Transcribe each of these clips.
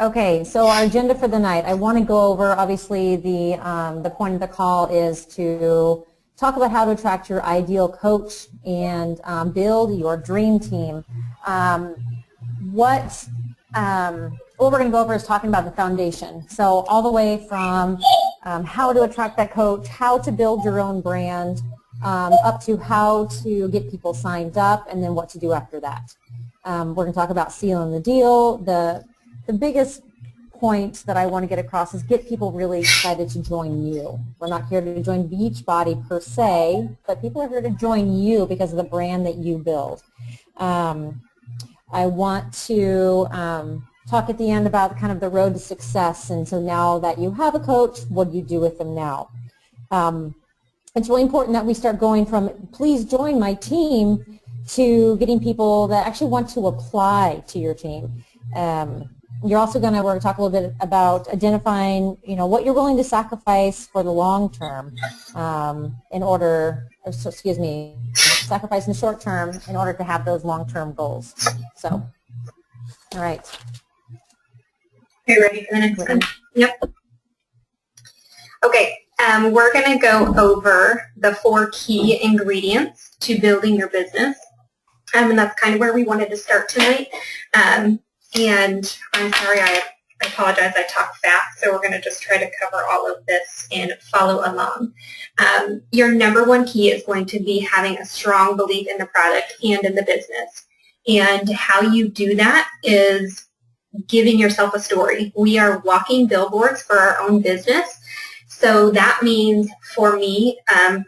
Okay, so our agenda for the night, I want to go over, obviously, the point of the call is to talk about how to attract your ideal coach and build your dream team. What we're going to go over is talking about the foundation. So all the way from how to attract that coach, how to build your own brand, up to how to get people signed up, and then what to do after that. We're going to talk about sealing the deal. The biggest point that I want to get across is get people really excited to join you. We're not here to join Beachbody per se, but people are here to join you because of the brand that you build. I want to talk at the end about kind of the road to success, and so now that you have a coach, what do you do with them now? It's really important that we start going from please join my team to getting people that actually want to apply to your team. We're going to talk a little bit about identifying, what you're willing to sacrifice for the long term sacrifice in the short term in order to have those long-term goals. So, all right. Are you ready for the next one? Yep. Okay, we're going to go over the 4 key ingredients to building your business. And that's kind of where we wanted to start tonight. And I'm sorry, I apologize, I talk fast, so we're going to just try to cover all of this and follow along. Your number 1 key is going to be having a strong belief in the product and in the business. And how you do that is giving yourself a story. We are walking billboards for our own business. So that means for me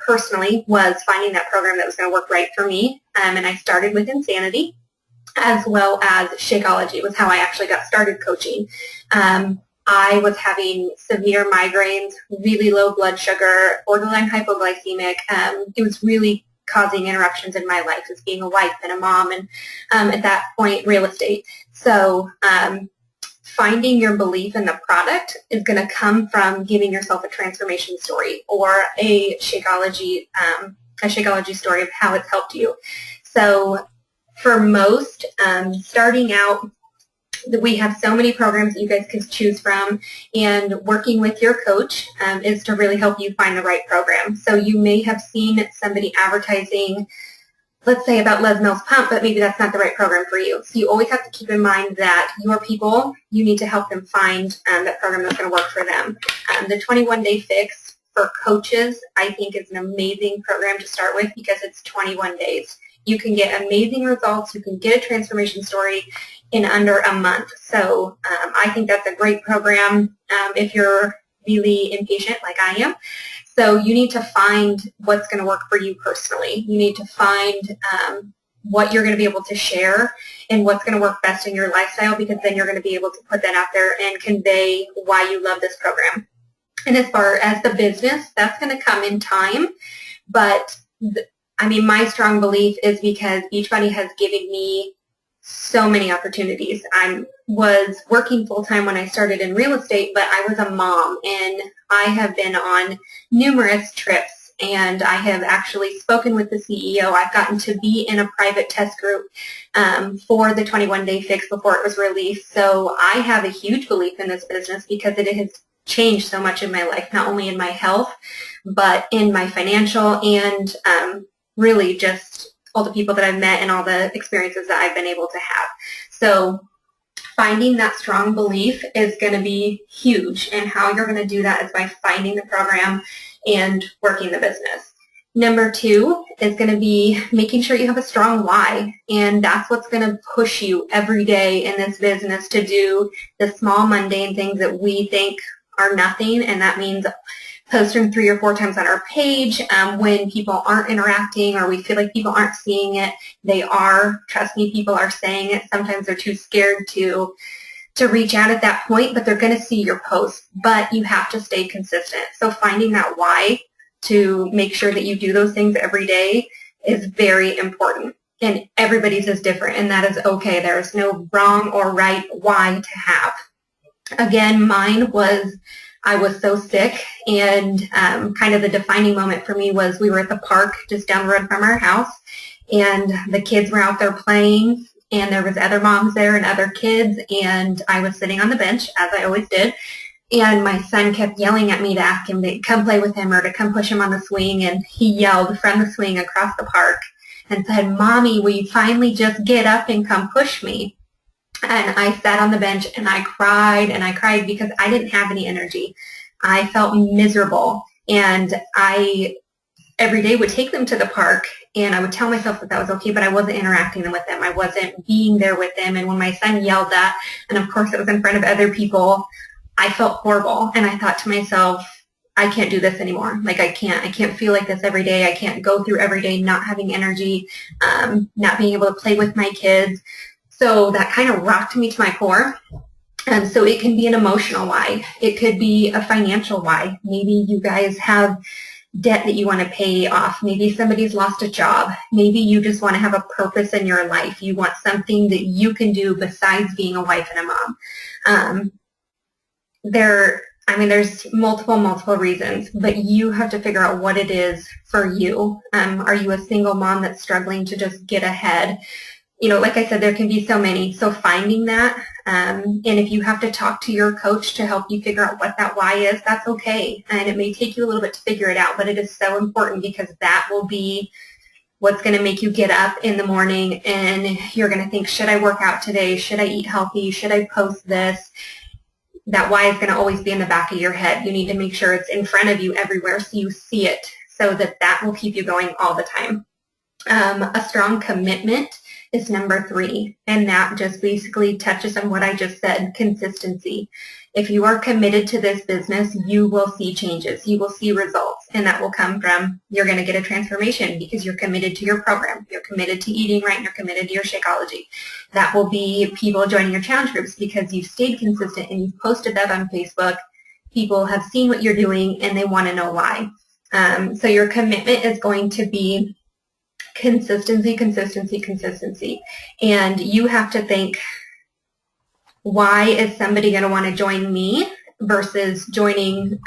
personally was finding that program that was going to work right for me. And I started with Insanity, as well as Shakeology was how I actually got started coaching. I was having severe migraines, really low blood sugar, borderline hypoglycemic. It was really causing interruptions in my life as being a wife and a mom, and at that point, real estate. So finding your belief in the product is going to come from giving yourself a transformation story or a Shakeology story of how it's helped you. So for most, starting out, we have so many programs that you guys can choose from, and working with your coach is to really help you find the right program. So you may have seen somebody advertising, let's say about Les Mills Pump, but maybe that's not the right program for you. So you always have to keep in mind that your people, you need to help them find that program that's going to work for them. The 21-Day Fix for coaches, I think, is an amazing program to start with because it's 21 days. You can get amazing results. You can get a transformation story in under a month. So I think that's a great program if you're really impatient like I am. So you need to find what's going to work for you personally. You need to find what you're going to be able to share and what's going to work best in your lifestyle, because then you're going to be able to put that out there and convey why you love this program. And as far as the business, that's going to come in time, but my strong belief is because Beachbody has given me so many opportunities. I was working full-time when I started in real estate, but I was a mom, and I have been on numerous trips, and I have actually spoken with the CEO. I've gotten to be in a private test group for the 21-Day Fix before it was released. So I have a huge belief in this business because it has changed so much in my life, not only in my health, but in my financial and really just all the people that I've met and all the experiences that I've been able to have. So finding that strong belief is going to be huge, and how you're going to do that is by finding the program and working the business. Number 2 is going to be making sure you have a strong why, and that's what's going to push you every day in this business to do the small mundane things that we think are nothing, and that means posting 3 or 4 times on our page when people aren't interacting or we feel like people aren't seeing it. They are. Trust me, people are saying it. Sometimes they're too scared to reach out at that point, but they're going to see your post. But you have to stay consistent. So finding that why to make sure that you do those things every day is very important. And everybody's is different, and that is okay. There is no wrong or right why to have. Again, mine was I was so sick, and kind of the defining moment for me was we were at the park just down the road from our house, and the kids were out there playing, and there was other moms there and other kids, and I was sitting on the bench, as I always did, and my son kept yelling at me to ask him to come play with him or to come push him on the swing, and he yelled from the swing across the park and said, "Mommy, will you finally just get up and come push me?" And I sat on the bench and I cried because I didn't have any energy. I felt miserable, and I every day would take them to the park, and I would tell myself that that was okay, but I wasn't interacting with them. I wasn't being there with them. And when my son yelled that, and of course it was in front of other people, I felt horrible. And I thought to myself, I can't do this anymore. Like I can't feel like this every day. I can't go through every day not having energy, not being able to play with my kids. So that kind of rocked me to my core. And so it can be an emotional why. It could be a financial why. Maybe you guys have debt that you want to pay off. Maybe somebody's lost a job. Maybe you just want to have a purpose in your life. You want something that you can do besides being a wife and a mom. There's multiple reasons, but you have to figure out what it is for you. Are you a single mom that's struggling to just get ahead? You know, like I said, there can be so many. So finding that, and if you have to talk to your coach to help you figure out what that why is, that's okay. And it may take you a little bit to figure it out, but it is so important because that will be what's going to make you get up in the morning and you're going to think, should I work out today? Should I eat healthy? Should I post this? That why is going to always be in the back of your head. You need to make sure it's in front of you everywhere so you see it, so that will keep you going all the time. A strong commitment is number 3, and that just basically touches on what I just said, consistency. If you are committed to this business, you will see changes, you will see results, and that will come from you're going to get a transformation because you're committed to your program, you're committed to eating right, and you're committed to your Shakeology. That will be people joining your challenge groups because you've stayed consistent and you've posted that on Facebook. People have seen what you're doing and they want to know why. So your commitment is going to be consistency. And you have to think, why is somebody going to want to join me versus joining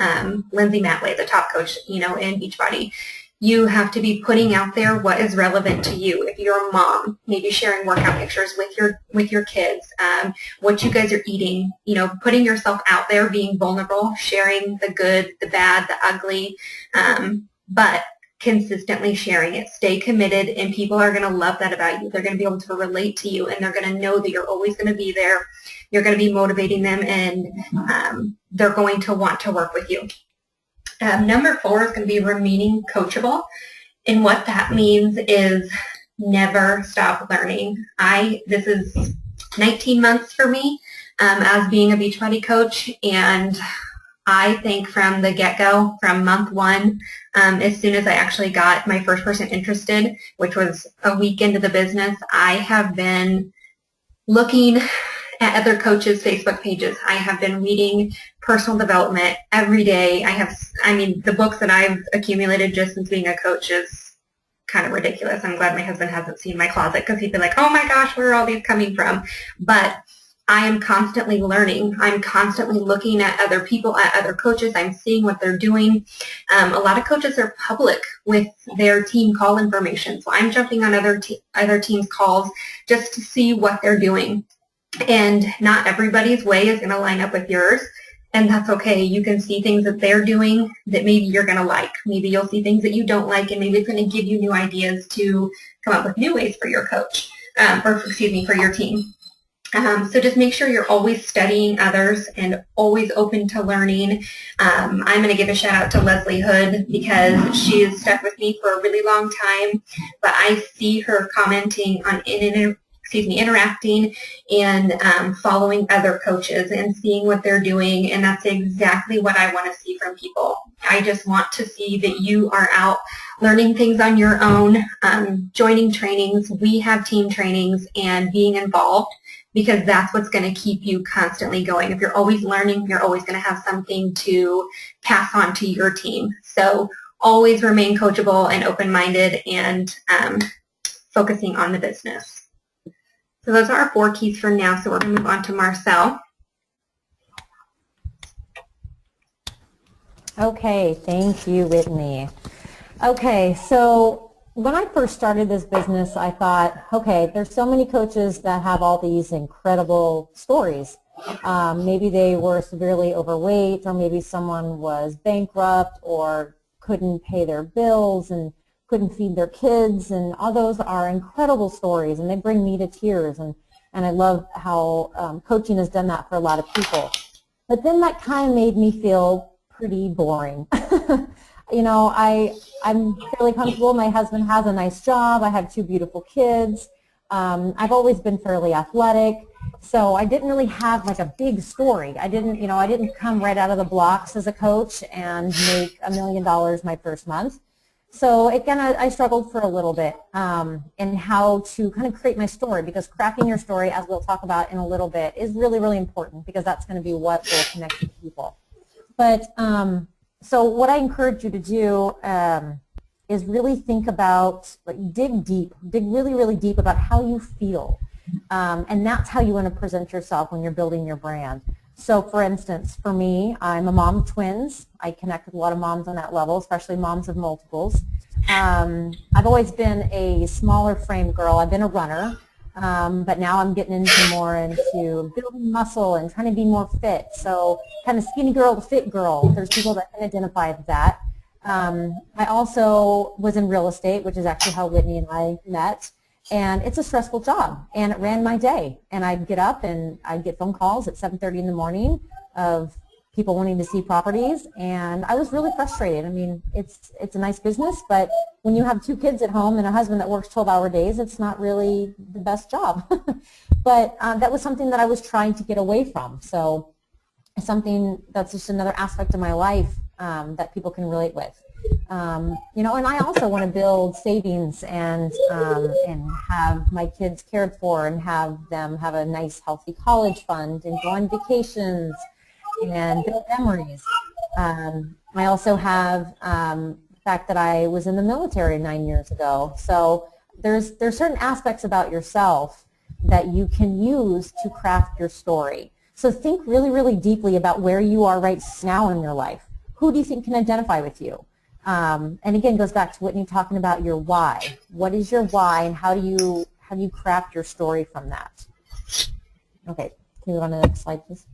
Lindsay Matway, the top coach, in Beachbody? You have to be putting out there what is relevant to you. If you're a mom, maybe sharing workout pictures with your kids, what you guys are eating, putting yourself out there, being vulnerable, sharing the good, the bad, the ugly, but consistently sharing it. Stay committed, and people are going to love that about you. They're going to be able to relate to you, and they're going to know that you're always going to be there. You're going to be motivating them, and they're going to want to work with you. Number 4 is going to be remaining coachable, and what that means is never stop learning. This is 19 months for me as being a Beachbody coach, and I think from the get-go, from month 1, as soon as I actually got my first person interested, which was a week into the business, I have been looking at other coaches' Facebook pages. I have been reading personal development every day. The books that I've accumulated just since being a coach is kind of ridiculous. I'm glad my husband hasn't seen my closet because he'd be like, oh my gosh, where are all these coming from? But I am constantly learning. I'm constantly looking at other people, at other coaches. I'm seeing what they're doing. A lot of coaches are public with their team call information. So I'm jumping on other teams' calls just to see what they're doing. And not everybody's way is going to line up with yours. And that's okay. You can see things that they're doing that maybe you're going to like. Maybe you'll see things that you don't like, and maybe it's going to give you new ideas to come up with new ways for your coach, for your team. So just make sure you're always studying others and always open to learning. I'm going to give a shout out to Leslie Hood because she has stuck with me for a really long time, but I see her commenting on interacting and following other coaches and seeing what they're doing, and that's exactly what I want to see from people. I just want to see that you are out learning things on your own, joining trainings. We have team trainings, and being involved, because that's what's going to keep you constantly going. If you're always learning, you're always going to have something to pass on to your team. So always remain coachable and open-minded and focusing on the business. So those are our 4 keys for now. So we're going to move on to Marcel. Okay, thank you, Whitney. Okay, so when I first started this business, I thought, okay, there's so many coaches that have all these incredible stories. Maybe they were severely overweight, or maybe someone was bankrupt or couldn't pay their bills and couldn't feed their kids, and all those are incredible stories, and they bring me to tears, and I love how coaching has done that for a lot of people. But then that kind of made me feel pretty boring. You know, I'm fairly comfortable. My husband has a nice job. I have 2 beautiful kids. I've always been fairly athletic, so I didn't really have like a big story. I didn't come right out of the blocks as a coach and make $1 million my first month. So again, I struggled for a little bit in how to kind of create my story, because crafting your story, as we'll talk about in a little bit, is really, really important, because that's going to be what will connect with people. But so what I encourage you to do is really think about, like, dig really, really deep about how you feel. And that's how you want to present yourself when you're building your brand. So for instance, for me, I'm a mom of twins. I connect with a lot of moms on that level, especially moms of multiples. I've always been a smaller frame girl. I've been a runner, but now I'm getting into building muscle and trying to be more fit. So kind of skinny girl to fit girl. There's people that can identify with that. I also was in real estate, which is actually how Whitney and I met. And it's a stressful job, and it ran my day. And I'd get up and I'd get phone calls at 7:30 in the morning of people wanting to see properties, and I was really frustrated. I mean, it's a nice business, but when you have 2 kids at home and a husband that works 12-hour days, it's not really the best job. But that was something that I was trying to get away from. So something that's just another aspect of my life that people can relate with. You know, and I also want to build savings and have my kids cared for and have them have a nice, healthy college fund and go on vacations and build memories. I also have the fact that I was in the military 9 years ago. So there's certain aspects about yourself that you can use to craft your story. So think really, really deeply about where you are right now in your life. Who do you think can identify with you? And again, it goes back to Whitney talking about your why. What is your why, and how do you craft your story from that? Okay, can we go on to the next slide, please?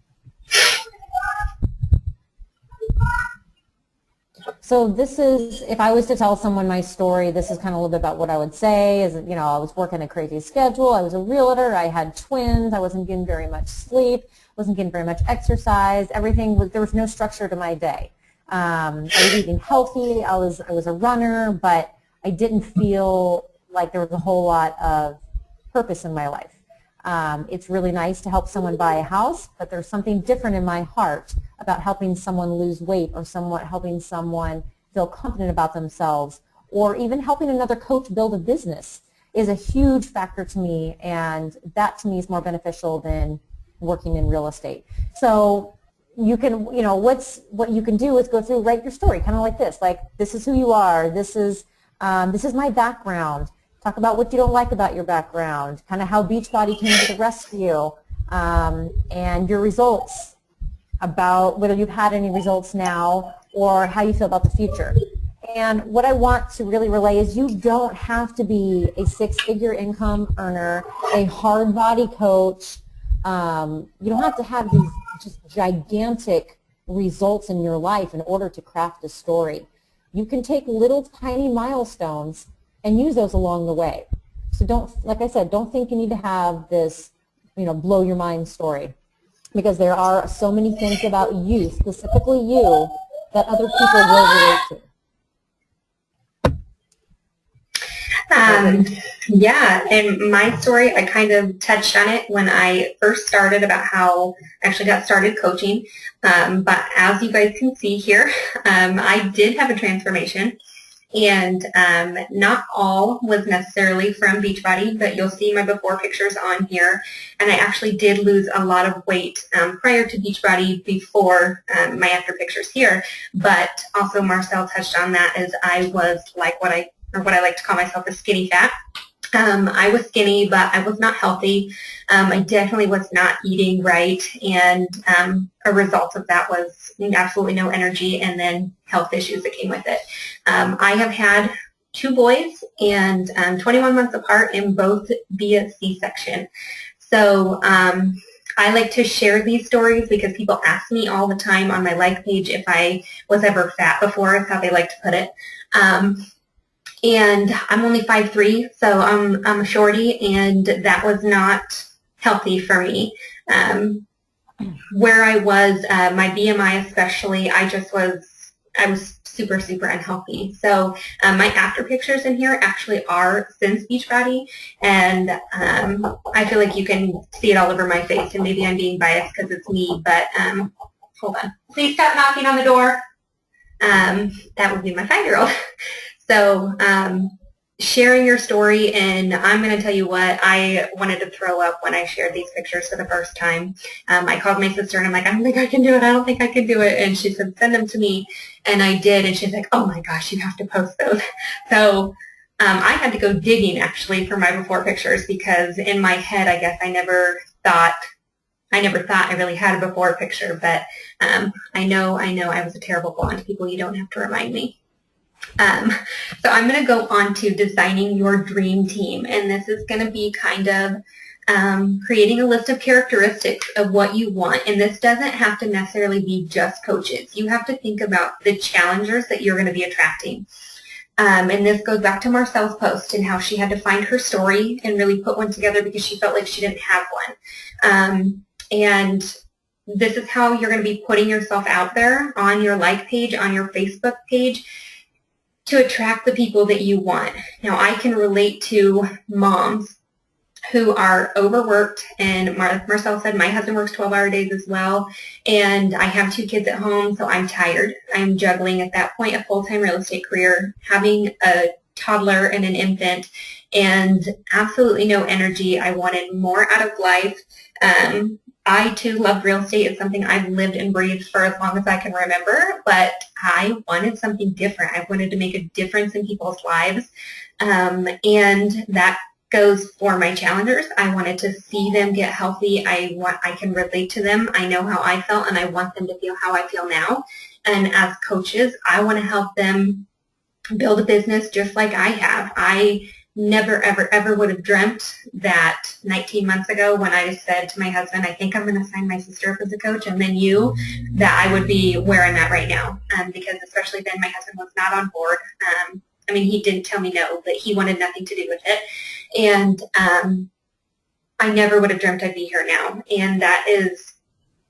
So this is, if I was to tell someone my story, this is kind of a little bit about what I would say. Is, you know, I was working a crazy schedule. I was a realtor. I had twins. I wasn't getting very much sleep. Wasn't getting very much exercise. There was no structure to my day. I was eating healthy. I was a runner, but I didn't feel like there was a whole lot of purpose in my life. It's really nice to help someone buy a house, but there's something different in my heart about helping someone lose weight, or helping someone feel confident about themselves, or even helping another coach build a business is a huge factor to me, and that to me is more beneficial than working in real estate. So you can, you know, what you can do is go through, write your story, kind of like this. Like, this is who you are. This is my background. Talk about what you don't like about your background. Kind of how Beachbody came to the rescue, and your results, about whether you've had any results now or how you feel about the future. And what I want to really relay is you don't have to be a 6-figure income earner, a hard body coach. You don't have to have these just gigantic results in your life in order to craft a story. You can take little tiny milestones and use those along the way. So don't, like I said, don't think you need to have this, you know, blow your mind story, because there are so many things about you, specifically you, that other people will relate to. Yeah, and my story, I kind of touched on it when I first started about how I actually got started coaching. But as you guys can see here, I did have a transformation, and not all was necessarily from Beachbody, but you'll see my before pictures on here. And I actually did lose a lot of weight prior to Beachbody, before my after pictures here. But also Marcel touched on that, as I was like what I like to call myself, a skinny fat. I was skinny, but I was not healthy. I definitely was not eating right, and a result of that was absolutely no energy, and then health issues that came with it. I have had 2 boys and 21 months apart, and both via C-section. So I like to share these stories because people ask me all the time on my like page if I was ever fat before, is how they like to put it. And I'm only 5'3", so I'm a shorty, and that was not healthy for me. Where I was, my BMI especially, I was super, super unhealthy. So my after pictures in here actually are since Beachbody, and I feel like you can see it all over my face, and maybe I'm being biased because it's me, but hold on. Please stop knocking on the door. That would be my 5-year-old. So sharing your story, and I'm going to tell you what, I wanted to throw up when I shared these pictures for the first time. I called my sister and I'm like, I don't think I can do it. I don't think I can do it. And she said, send them to me. And I did. And she's like, oh my gosh, you have to post those. So I had to go digging actually for my before pictures, because in my head, I guess I never thought I really had a before picture, but I know I was a terrible blonde. People, you don't have to remind me. So I'm going to go on to designing your dream team, and this is going to be kind of creating a list of characteristics of what you want, and this doesn't have to necessarily be just coaches. You have to think about the challengers that you're going to be attracting. And this goes back to Marcel's post and how she had to find her story and really put one together because she felt like she didn't have one. And this is how you're going to be putting yourself out there on your like page, on your Facebook page, to attract the people that you want. Now, I can relate to moms who are overworked, and Marcel said my husband works 12-hour days as well, and I have 2 kids at home, so I'm tired. I'm juggling at that point a full-time real estate career, having a toddler and an infant, and absolutely no energy. I wanted more out of life. I, too, love real estate. It's something I've lived and breathed for as long as I can remember, but I wanted something different. I wanted to make a difference in people's lives, and that goes for my challengers. I wanted to see them get healthy. I can relate to them. I know how I felt, and I want them to feel how I feel now. And as coaches, I want to help them build a business just like I have. I never, ever, ever would have dreamt that 19 months ago when I said to my husband, I think I'm going to sign my sister up as a coach, and then you, that I would be where I'm at right now. Because especially then my husband was not on board. I mean, he didn't tell me no, but he wanted nothing to do with it. And I never would have dreamt I'd be here now. And that is,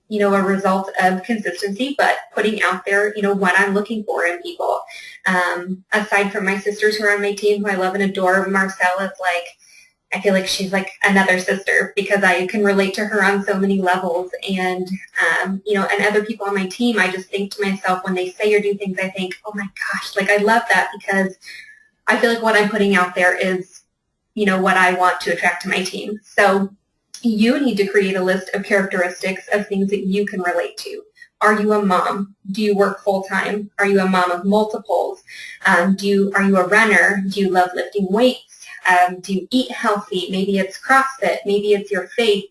you know, a result of consistency, but putting out there, you know, what I'm looking for in people. Aside from my sisters who are on my team, who I love and adore, Marcel is like, I feel like she's like another sister because I can relate to her on so many levels. And, you know, and other people on my team, I just think to myself when they say or do things, I think, oh my gosh, like I love that because I feel like what I'm putting out there is, you know, what I want to attract to my team. So you need to create a list of characteristics of things that you can relate to. Are you a mom? Do you work full-time? Are you a mom of multiples? Are you a runner? Do you love lifting weights? Do you eat healthy? Maybe it's CrossFit. Maybe it's your faith.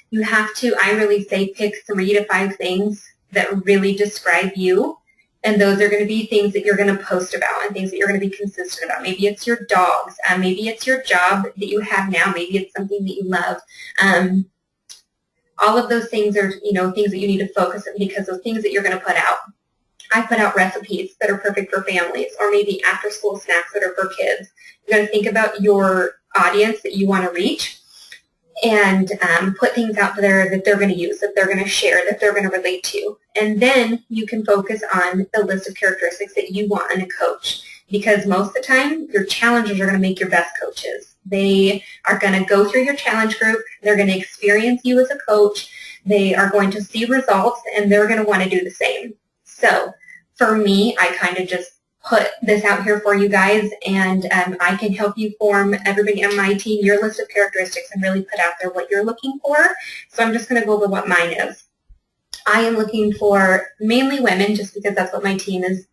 You have to, I really say, pick 3 to 5 things that really describe you. And those are going to be things that you're going to post about and things that you're going to be consistent about. Maybe it's your dogs. Maybe it's your job that you have now. Maybe it's something that you love. All of those things are, you know, things that you need to focus on because those things that you're going to put out. I put out recipes that are perfect for families or maybe after-school snacks that are for kids. You got to think about your audience that you want to reach and put things out there that they're going to use, that they're going to share, that they're going to relate to. And then you can focus on the list of characteristics that you want in a coach because most of the time your challengers are going to make your best coaches. They are going to go through your challenge group. They're going to experience you as a coach. They are going to see results, and they're going to want to do the same. So for me, I kind of just put this out here for you guys, and I can help you form, everybody on my team, your list of characteristics and really put out there what you're looking for. So I'm just going to go over what mine is. I am looking for mainly women, just because that's what my team is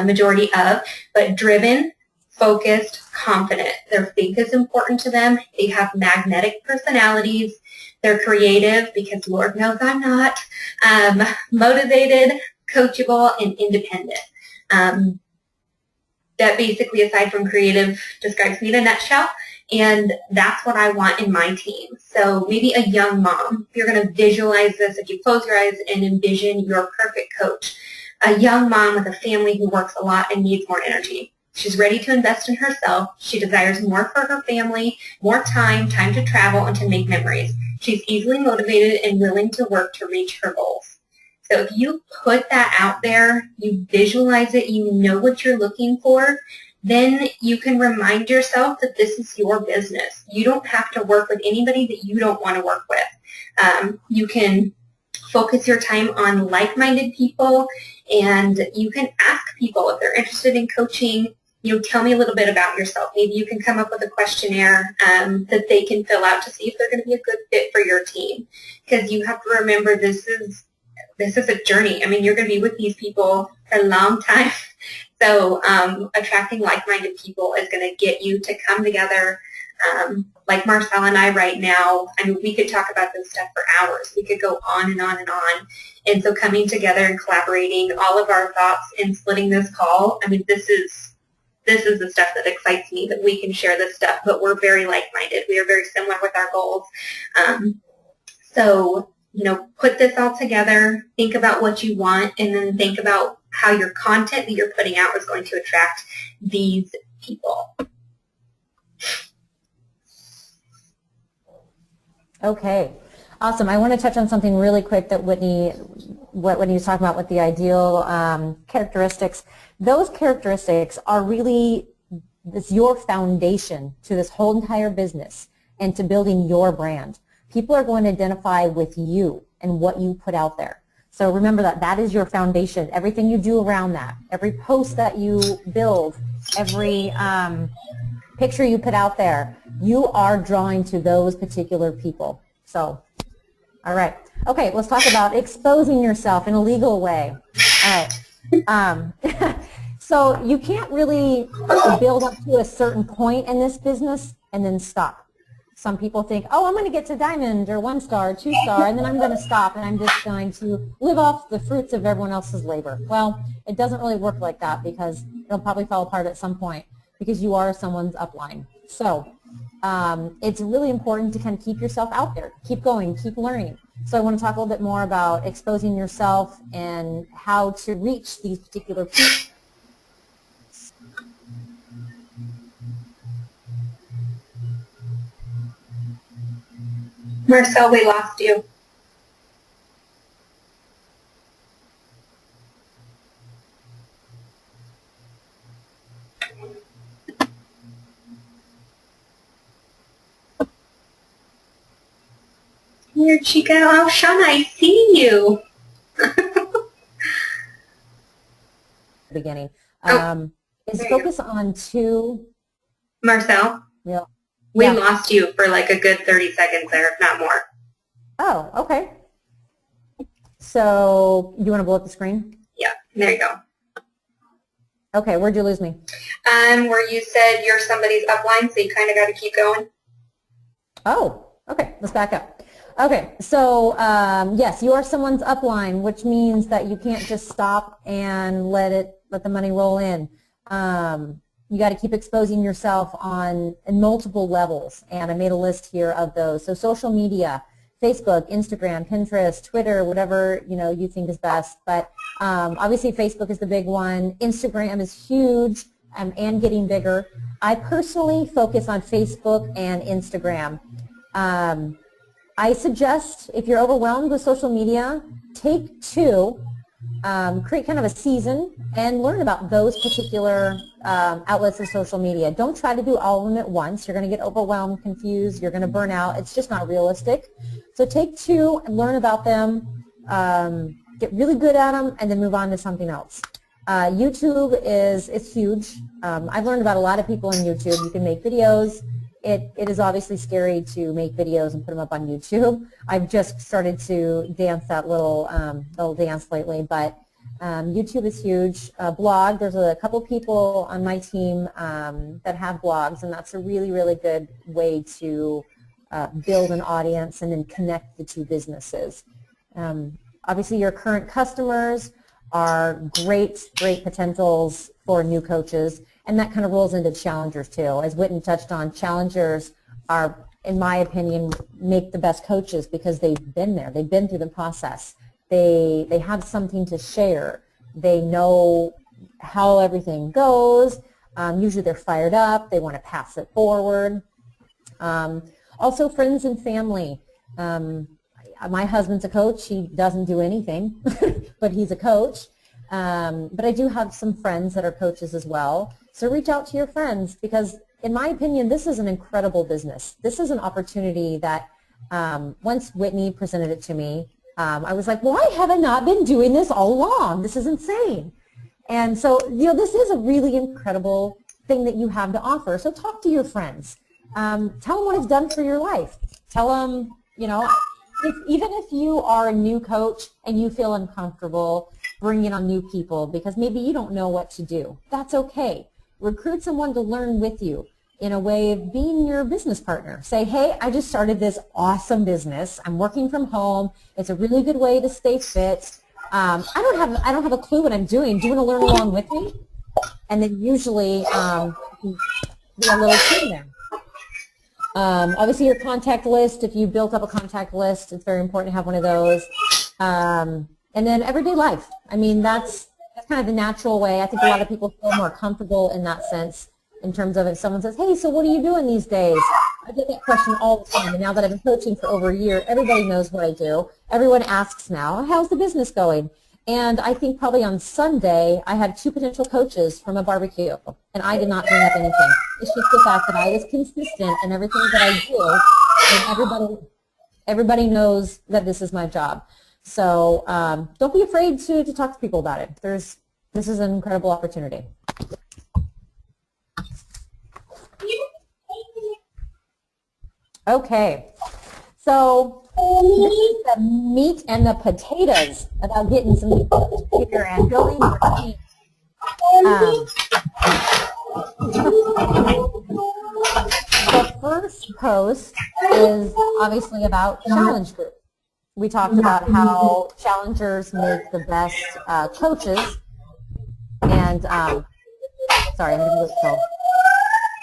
majority of, but driven, focused, confident. Their faith is important to them. They have magnetic personalities. They're creative because Lord knows I'm not. Motivated, coachable, and independent. that basically, aside from creative, describes me in a nutshell. And that's what I want in my team. So maybe a young mom, if you're going to visualize this, if you close your eyes and envision your perfect coach, a young mom with a family who works a lot and needs more energy. She's ready to invest in herself. She desires more for her family, more time to travel, and to make memories. She's easily motivated and willing to work to reach her goals. So if you put that out there, you visualize it, you know what you're looking for, then you can remind yourself that this is your business. You don't have to work with anybody that you don't want to work with. You can focus your time on like-minded people, and you can ask people if they're interested in coaching. Tell me a little bit about yourself. Maybe you can come up with a questionnaire that they can fill out to see if they're going to be a good fit for your team. Because you have to remember this is a journey. I mean, you're going to be with these people for a long time. So attracting like-minded people is going to get you to come together. Like Marcel and I right now, I mean, we could talk about this stuff for hours. We could go on and on and on. And so coming together and collaborating all of our thoughts and splitting this call, I mean, this is the stuff that excites me, that we can share this stuff, but we're very like-minded. We are very similar with our goals. So, put this all together, think about what you want, and then think about how your content that you're putting out is going to attract these people. Okay, awesome. I want to touch on something really quick that what Whitney was talking about with the ideal characteristics. Those characteristics are really your foundation to this whole entire business and to building your brand. People are going to identify with you and what you put out there. So remember that is your foundation. Everything you do around that, every post that you build, every picture you put out there, you are drawing to those particular people. So, all right. Okay, let's talk about exposing yourself in a legal way. All right. So you can't really build up to a certain point in this business and then stop. Some people think, oh, I'm going to get to diamond or 1 star, 2 star, and then I'm going to stop and I'm just going to live off the fruits of everyone else's labor. Well, it doesn't really work like that, because it'll probably fall apart at some point, because you are someone's upline. So it's really important to kind of keep yourself out there, keep going, keep learning. So I want to talk a little bit more about exposing yourself and how to reach these particular people. Marcel, we lost you. Where'd she go? Oh, Shauna, I see you. Beginning. Is focus on 2. Marcel? Yeah. We lost you for like a good 30 seconds there, if not more. Oh, okay. So you want to blow up the screen? Yeah, there you go. Okay, where'd you lose me? Where you said you're somebody's upline, so you kind of got to keep going. Oh, okay. Let's back up. Okay, so yes, you are someone's upline, which means that you can't just stop and let the money roll in. You got to keep exposing yourself in multiple levels, and I made a list here of those. So social media, Facebook, Instagram, Pinterest, Twitter, whatever you think is best. But obviously Facebook is the big one. Instagram is huge and getting bigger. I personally focus on Facebook and Instagram. I suggest, if you're overwhelmed with social media, take 2, create kind of a season, and learn about those particular outlets of social media. Don't try to do all of them at once. You're going to get overwhelmed, confused. You're going to burn out. It's just not realistic. So take 2 and learn about them, get really good at them, and then move on to something else. YouTube it's huge. I've learned about a lot of people on YouTube. You can make videos. It is obviously scary to make videos and put them up on YouTube. I've just started to dance that little dance lately, but YouTube is huge. Blog, there's a couple people on my team that have blogs, and that's a really, really good way to build an audience and then connect the 2 businesses. Obviously, your current customers are great potentials for new coaches. And that kind of rolls into challengers too. As Whitney touched on, challengers are, in my opinion, make the best coaches because they've been there. They've been through the process. They have something to share. They know how everything goes. Usually they're fired up. They want to pass it forward. Also friends and family. My husband's a coach. He doesn't do anything, but he's a coach. But I do have some friends that are coaches as well. So reach out to your friends because, in my opinion, this is an incredible business. This is an opportunity that once Whitney presented it to me, I was like, why have I not been doing this all along? This is insane. And so, this is a really incredible thing that you have to offer. So talk to your friends. Tell them what it's done for your life. Tell them, even if you are a new coach and you feel uncomfortable bringing on new people because maybe you don't know what to do, that's okay. Recruit someone to learn with you in a way of being your business partner. Say, hey, I just started this awesome business. I'm working from home. It's a really good way to stay fit. I don't have a clue what I'm doing. Do you want to learn along with me? And then usually be a little team there. Obviously your contact list, if you built up a contact list, it's very important to have one of those. And then everyday life. I mean, that's kind of the natural way. I think a lot of people feel more comfortable in that sense in terms of if someone says, hey, so what are you doing these days? I get that question all the time. And now that I've been coaching for over a year, everybody knows what I do. Everyone asks now, how's the business going? And I think probably on Sunday, I had 2 potential coaches from a barbecue, and I did not bring up anything. It's just the fact that I was consistent in everything that I do, and everybody knows that this is my job. So don't be afraid to talk to people about it. This is an incredible opportunity. Okay, so this is the meat and the potatoes about getting some here and building your team. The first post is obviously about challenge group. We talked about how challengers make the best coaches. And sorry, I'm going to look so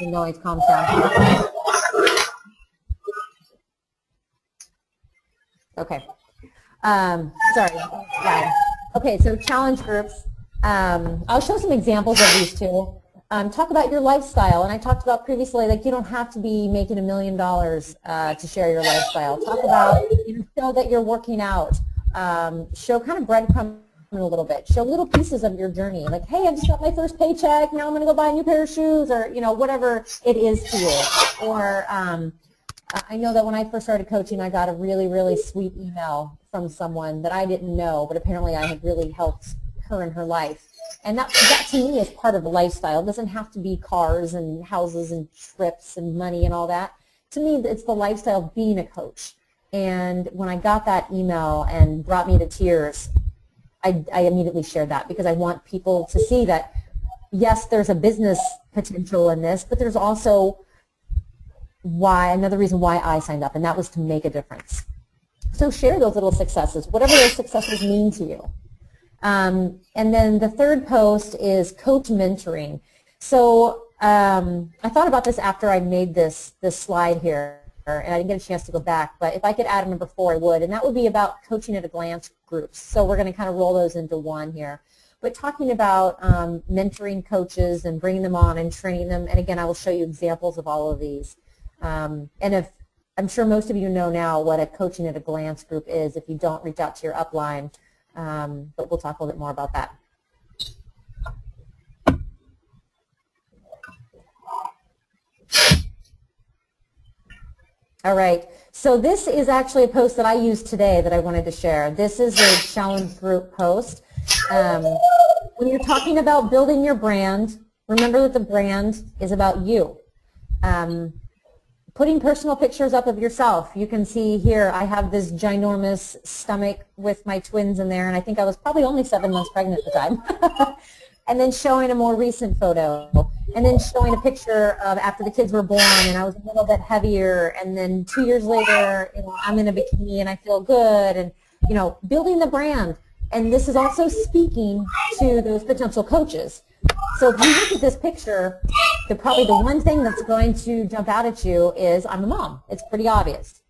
the noise calms down. Okay. Sorry. Yeah. Okay, so challenge groups. I'll show some examples of these two. Talk about your lifestyle, and I talked about previously, like you don't have to be making $1 million to share your lifestyle. Talk about, show that you're working out. Show kind of breadcrumbing a little bit. Show little pieces of your journey, like, hey, I just got my first paycheck. Now I'm going to go buy a new pair of shoes, or whatever it is to you. Or I know that when I first started coaching, I got a really, really sweet email from someone that I didn't know, but apparently I had really helped her in her life. And that to me is part of the lifestyle. It doesn't have to be cars and houses and trips and money and all that. To me, it's the lifestyle of being a coach. And when I got that email and brought me to tears, I immediately shared that because I want people to see that, yes, there's a business potential in this, but there's also another reason why I signed up, and that was to make a difference. So share those little successes, whatever those successes mean to you. And then the third post is coach mentoring. So I thought about this after I made this slide here, and I didn't get a chance to go back, but if I could add a number 4, I would, and that would be about coaching at a glance groups. So we're going to kind of roll those into one here. But talking about mentoring coaches and bringing them on and training them, and again, I will show you examples of all of these. And if I'm sure most of you know now what a coaching at a glance group is. If you don't, reach out to your upline. But we'll talk a little bit more about that. All right, so this is actually a post that I used today that I wanted to share. This is a challenge group post. When you're talking about building your brand, remember that the brand is about you. Putting personal pictures up of yourself. You can see here I have this ginormous stomach with my twins in there, and I think I was probably only 7 months pregnant at the time. And then showing a more recent photo, and then showing a picture of after the kids were born and I was a little bit heavier, and then 2 years later, I'm in a bikini and I feel good, and building the brand. And this is also speaking to those potential coaches. So if you look at this picture, probably the one thing that's going to jump out at you is I'm a mom. It's pretty obvious.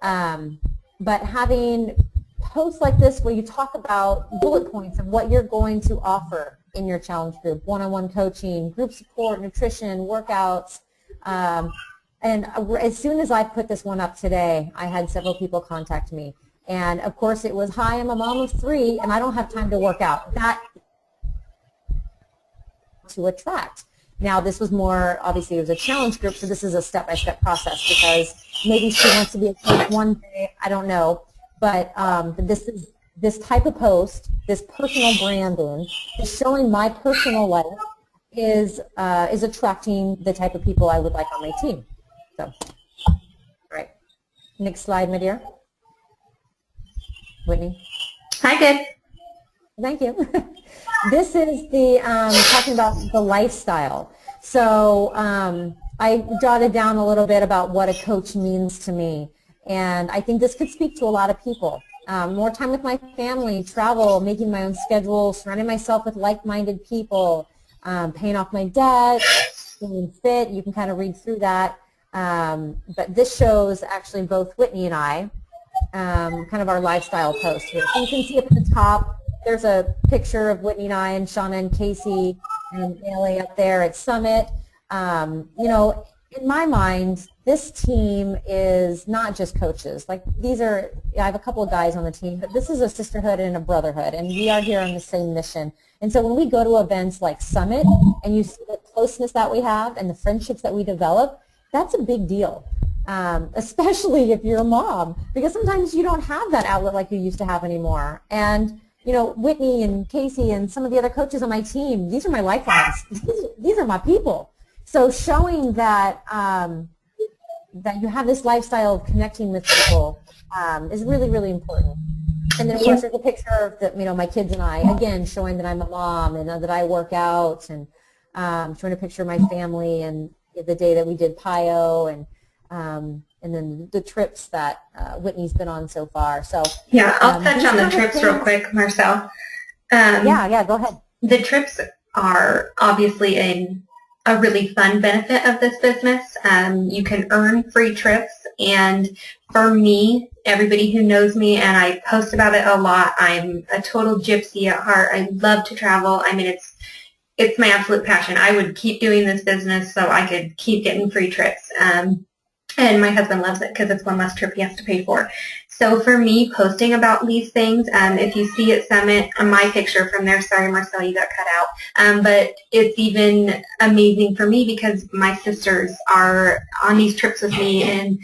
But having posts like this where you talk about bullet points of what you're going to offer in your challenge group, one-on-one coaching, group support, nutrition, workouts. And as soon as I put this one up today, I had several people contact me. And of course it was, hi, I'm a mom of 3 and I don't have time to work out. That to attract. Now this was more, obviously it was a challenge group, so this is a step-by-step process because maybe she wants to be a coach one day, I don't know. But this type of post, this personal branding, is showing my personal life is attracting the type of people I would like on my team. So, all right. Next slide, my dear. Whitney. Hi, good. Thank you. This is the talking about the lifestyle. So I jotted down a little bit about what a coach means to me. And I think this could speak to a lot of people. More time with my family, travel, making my own schedule, surrounding myself with like-minded people, paying off my debt, being fit. You can kind of read through that. But this shows actually both Whitney and I, kind of our lifestyle post here. So you can see up at the top, there's a picture of Whitney and I and Shauna and Casey and Bailey up there at Summit. You know, in my mind, this team is not just coaches. Like I have a couple of guys on the team, but this is a sisterhood and a brotherhood, and we are here on the same mission. And so when we go to events like Summit and you see the closeness that we have and the friendships that we develop, that's a big deal, especially if you're a mom, because sometimes you don't have that outlet like you used to have anymore. And you know, Whitney and Casey and some of the other coaches on my team, these are my lifelines. These are my people. So showing that that you have this lifestyle of connecting with people is really, really important. And then, of course, there's a picture of my kids and I, again, showing that I'm a mom and that I work out, and showing a picture of my family and the day that we did PIO, and then the trips that Whitney's been on so far. So yeah, I'll touch on the trips real quick, Marcel. Yeah, go ahead. The trips are obviously a really fun benefit of this business. You can earn free trips, and for me, everybody who knows me, and I post about it a lot, I'm a total gypsy at heart. I love to travel. I mean, it's my absolute passion. I would keep doing this business so I could keep getting free trips. And my husband loves it because it's one less trip he has to pay for. So for me, posting about these things, if you see at Summit, my picture from there, sorry Marcel, you got cut out, but it's even amazing for me because my sisters are on these trips with me, and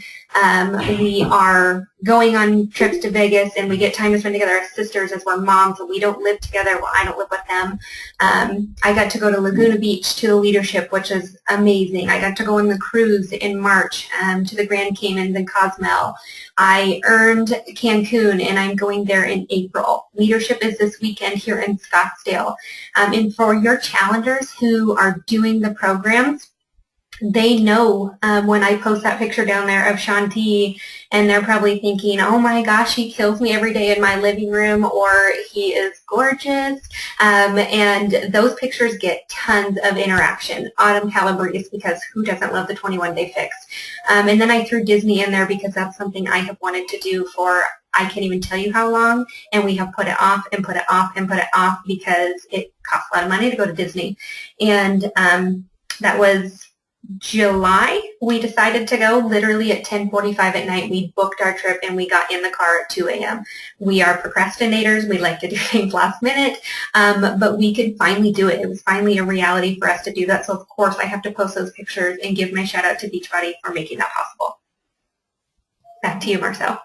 we are going on trips to Vegas, and we get time to spend together as sisters as we're moms, and we don't live together. Well, I don't live with them. I got to go to Laguna Beach to the leadership, which is amazing. I got to go on the cruise in March to the Grand Caymans and Cozumel. I earned Cancun, and I'm going there in April. Leadership is this weekend here in Scottsdale. And for your challengers who are doing the programs, they know when I post that picture down there of Shanti, and they're probably thinking, oh my gosh, he kills me every day in my living room, or he is gorgeous. And those pictures get tons of interaction. Autumn Calabrese, because who doesn't love the 21-day fix? And then I threw Disney in there because that's something I have wanted to do for I can't even tell you how long, and we have put it off and put it off and put it off because it costs a lot of money to go to Disney. And that was July. We decided to go literally at 10:45 at night. We booked our trip and we got in the car at 2 a.m. We are procrastinators. We like to do things last minute, but we could finally do it. It was finally a reality for us to do that. So of course I have to post those pictures and give my shout out to Beachbody for making that possible. Back to you, Marcel.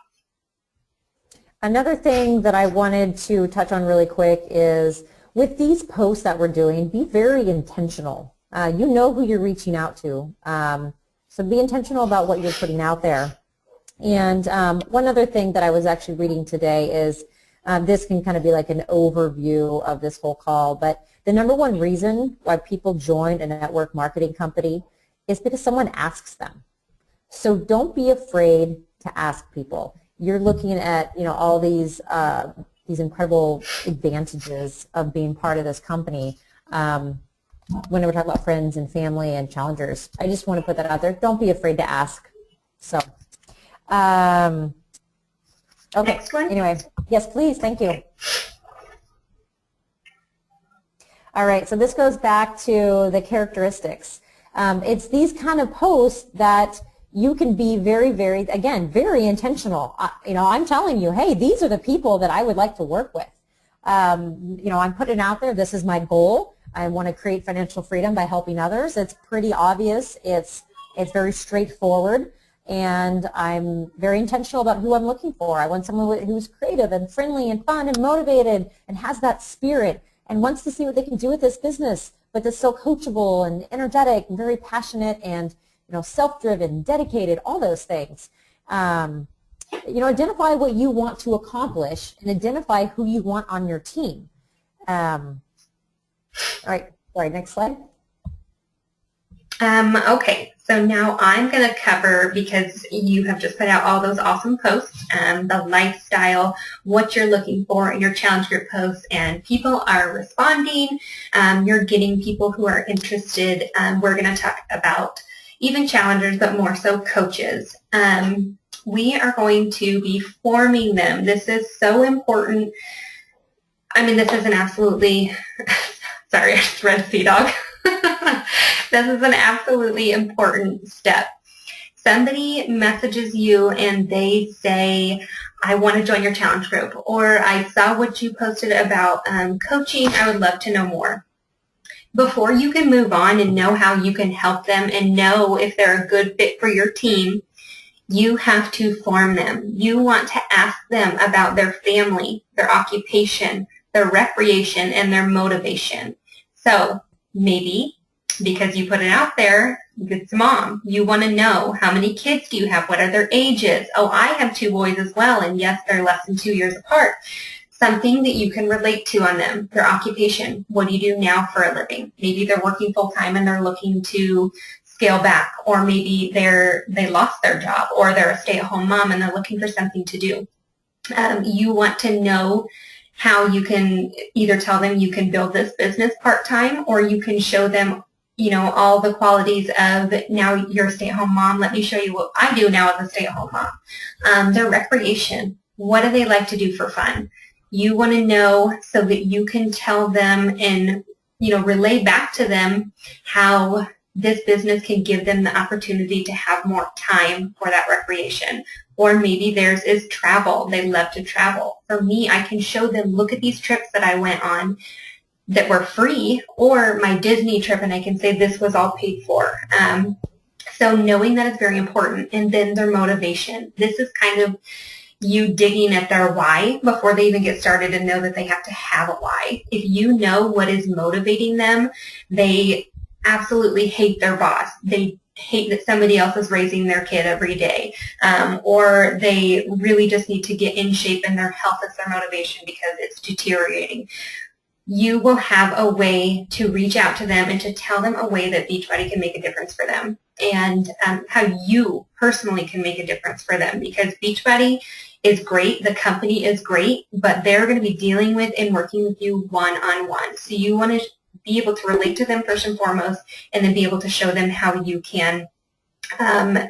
Another thing that I wanted to touch on really quick is with these posts that we're doing, be very intentional. You know who you're reaching out to, so be intentional about what you're putting out there. And one other thing that I was actually reading today is this can kind of be like an overview of this whole call, but the number one reason why people join a network marketing company is because someone asks them. So don't be afraid to ask people. You're looking at all these incredible advantages of being part of this company. when we're talking about friends and family and challengers. I just want to put that out there. Don't be afraid to ask. So, okay. Next one. Anyway, yes, please. Thank you. All right. So this goes back to the characteristics. It's these kind of posts that you can be very, again, very intentional. I'm telling you, hey, these are the people that I would like to work with. I'm putting it out there. This is my goal. I want to create financial freedom by helping others. It's pretty obvious. It's very straightforward, and I'm very intentional about who I'm looking for. I want someone who's creative and friendly and fun and motivated and has that spirit and wants to see what they can do with this business, but is so coachable and energetic and very passionate and self-driven, dedicated, all those things. Identify what you want to accomplish and identify who you want on your team. All right, sorry, next slide. Okay, so now I'm going to cover, because you have just put out all those awesome posts, the lifestyle, what you're looking for in your challenge group posts, and people are responding. You're getting people who are interested. We're going to talk about even challengers, but more so coaches. We are going to be forming them. This is so important. I mean, this is an absolutely, sorry, I just read Sea Dog. This is an absolutely important step. Somebody messages you and they say, I want to join your challenge group, or I saw what you posted about coaching. I would love to know more. Before you can move on and know how you can help them and know if they're a good fit for your team, you have to form them. You want to ask them about their family, their occupation, their recreation, and their motivation. So maybe because you put it out there, it's mom. You want to know, how many kids do you have? What are their ages? Oh, I have 2 boys as well, and yes, they're less than 2 years apart. Something that you can relate to on them, their occupation. What do you do now for a living? Maybe they're working full-time and they're looking to scale back, or maybe they lost their job, or they're a stay-at-home mom and they're looking for something to do. You want to know how you can either tell them you can build this business part-time, or you can show them all the qualities of, now you're a stay-at-home mom, let me show you what I do now as a stay-at-home mom. Their recreation, what do they like to do for fun? You want to know so that you can tell them and, relay back to them how this business can give them the opportunity to have more time for that recreation. Or maybe theirs is travel. They love to travel. For me, I can show them, look at these trips that I went on that were free, or my Disney trip, and I can say this was all paid for. So knowing that is very important. And then their motivation. This is kind of you digging at their why before they even get started, and know that they have to have a why. If you know what is motivating them, they absolutely hate their boss. They hate that somebody else is raising their kid every day, or they really just need to get in shape and their health is their motivation because it's deteriorating. You will have a way to reach out to them and to tell them a way that Beachbody can make a difference for them, and how you personally can make a difference for them, because Beachbody is great, the company is great, but they're going to be dealing with and working with you one-on-one. So you want to be able to relate to them first and foremost, and then be able to show them how you can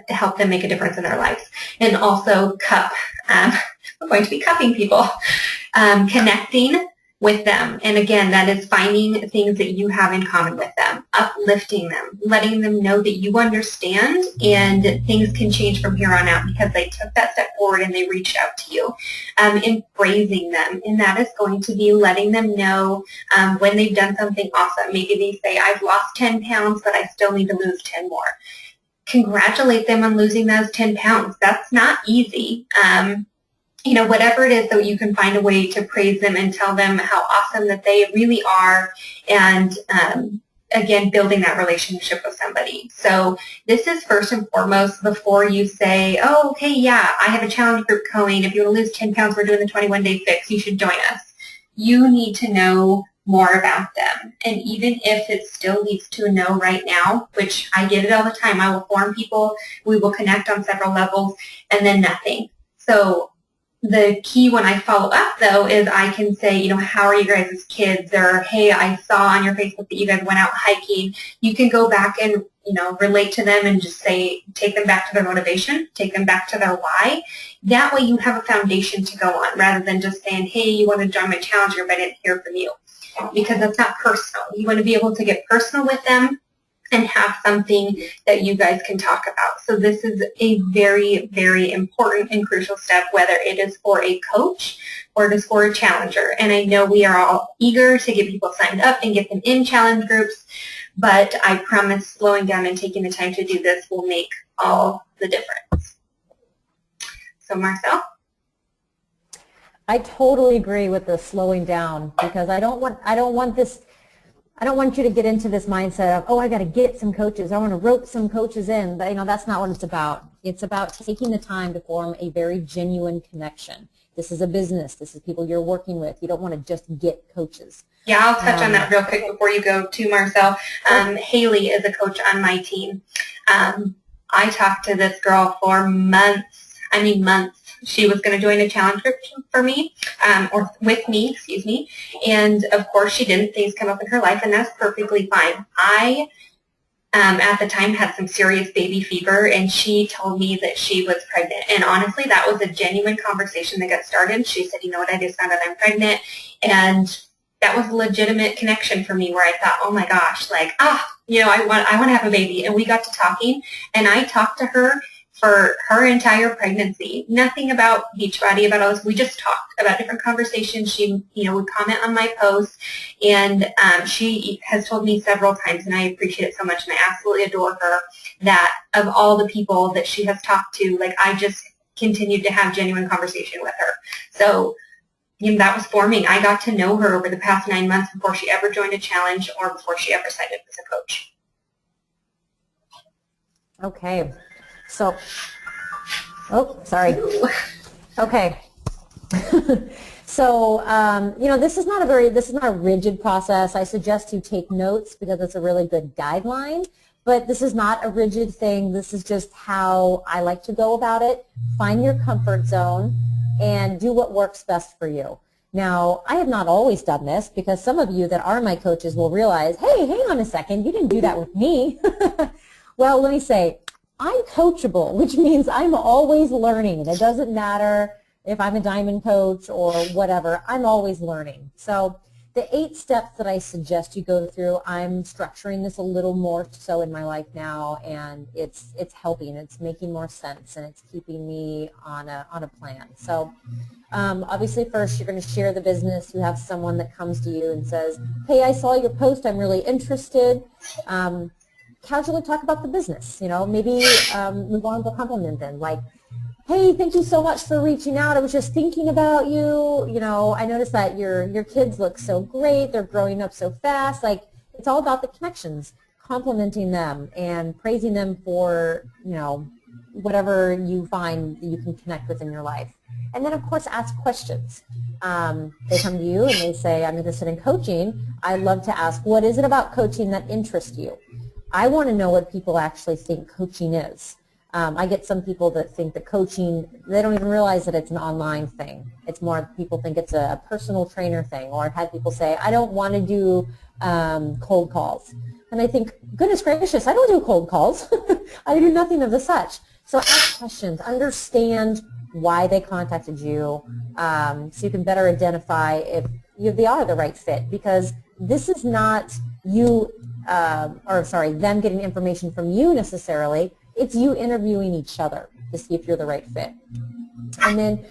help them make a difference in their lives. And also cup. We're going to be cupping people. Connecting with them. And again, that is finding things that you have in common with them, uplifting them, letting them know that you understand and things can change from here on out because they took that step forward and they reached out to you. And praising them. And that is going to be letting them know when they've done something awesome. Maybe they say, I've lost 10 pounds, but I still need to lose 10 more. Congratulate them on losing those 10 pounds. That's not easy. Whatever it is, that you can find a way to praise them and tell them how awesome that they really are, and again, building that relationship with somebody. So this is first and foremost before you say, oh, okay, yeah, I have a challenge group going. If you want to lose 10 pounds, we're doing the 21-day fix. You should join us. You need to know more about them. And even if it still leads to a no right now, which I get it all the time, I will form people, we will connect on several levels, and then nothing. So The key when I follow up, though, is I can say, you know, how are you guys' kids? Or, hey, I saw on your Facebook that you guys went out hiking. You can go back and, you know, relate to them and just say, take them back to their motivation, take them back to their why. That way you have a foundation to go on rather than just saying, hey, you want to join my challenge group, I didn't hear from you. Because that's not personal. You want to be able to get personal with them and have something that you guys can talk about. So this is a very, very important and crucial step, whether it is for a coach or it is for a challenger. And I know we are all eager to get people signed up and get them in challenge groups, but I promise slowing down and taking the time to do this will make all the difference. So Marcel? I totally agree with the slowing down, because I don't want you to get into this mindset of, oh, I got to get some coaches. I want to rope some coaches in. But, you know, that's not what it's about. It's about taking the time to form a very genuine connection. This is a business. This is people you're working with. You don't want to just get coaches. Yeah, I'll touch on that real quick before you go to Marcel. Haley is a coach on my team. I talked to this girl for months. She was going to join a challenge group for me, or with me, excuse me. And of course she didn't. Things come up in her life, and that's perfectly fine. I, at the time, had some serious baby fever, and she told me that she was pregnant. And honestly, that was a genuine conversation that got started. She said, you know what, I just found out I'm pregnant. And that was a legitimate connection for me, where I thought, oh my gosh, like, you know, I want to have a baby. And we got to talking, and I talked to her for her entire pregnancy. Nothing about Beachbody, about all this. We just talked about different conversations. She, you know, would comment on my posts, and she has told me several times, and I appreciate it so much, and I absolutely adore her, that of all the people that she has talked to, like, I just continued to have genuine conversation with her. So, you know, that was forming. I got to know her over the past 9 months before she ever joined a challenge or before she ever signed up as a coach. Okay. So, oh, sorry. Okay. So, you know, this is not a rigid process. I suggest you take notes because it's a really good guideline, but this is not a rigid thing. This is just how I like to go about it. Find your comfort zone and do what works best for you. Now, I have not always done this, because some of you that are my coaches will realize, hey, hang on a second, you didn't do that with me. Well, let me say, I'm coachable, which means I'm always learning. It doesn't matter if I'm a diamond coach or whatever, I'm always learning. So the 8 steps that I suggest you go through, I'm structuring this a little more so in my life now, and it's helping, it's making more sense, and it's keeping me on a plan. So obviously first you're going to share the business. You have someone that comes to you and says, hey, I saw your post, I'm really interested. Casually talk about the business, you know, maybe move on to a compliment then, like, hey, thank you so much for reaching out. I was just thinking about you. You know, I noticed that your kids look so great. They're growing up so fast. Like, it's all about the connections, complimenting them and praising them for, you know, whatever you find that you can connect with in your life. And then, of course, ask questions. They come to you and they say, I'm interested in coaching. I love to ask, what is it about coaching that interests you? I want to know what people actually think coaching is. I get some people that think that coaching, they don't even realize that it's an online thing. It's more people think it's a personal trainer thing. Or I've had people say, I don't want to do cold calls. And I think, goodness gracious, I don't do cold calls. I do nothing of the such. So ask questions. Understand why they contacted you, so you can better identify if they are the right fit. Because this is not you, them getting information from you necessarily. It's you interviewing each other to see if you're the right fit. And then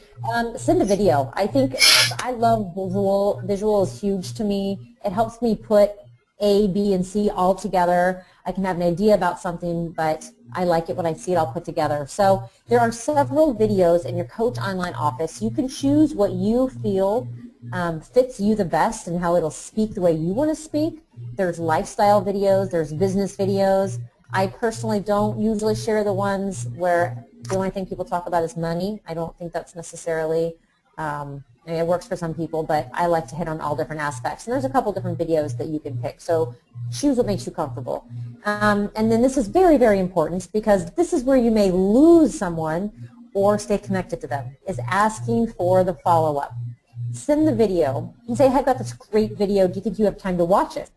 send a video. I love visual. Visual is huge to me. It helps me put A, B, and C all together. I can have an idea about something, but I like it when I see it all put together. So there are several videos in your Coach Online office. You can choose what you feel fits you the best and how it'll speak the way you want to speak. There's lifestyle videos. There's business videos. I personally don't usually share the ones where the only thing people talk about is money. I don't think that's necessarily, it works for some people, but I like to hit on all different aspects. And there's a couple different videos that you can pick. So choose what makes you comfortable. And then this is very, very important, because this is where you may lose someone, or stay connected to them is asking for the follow-up. Send the video and say, hey, I've got this great video. Do you think you have time to watch it?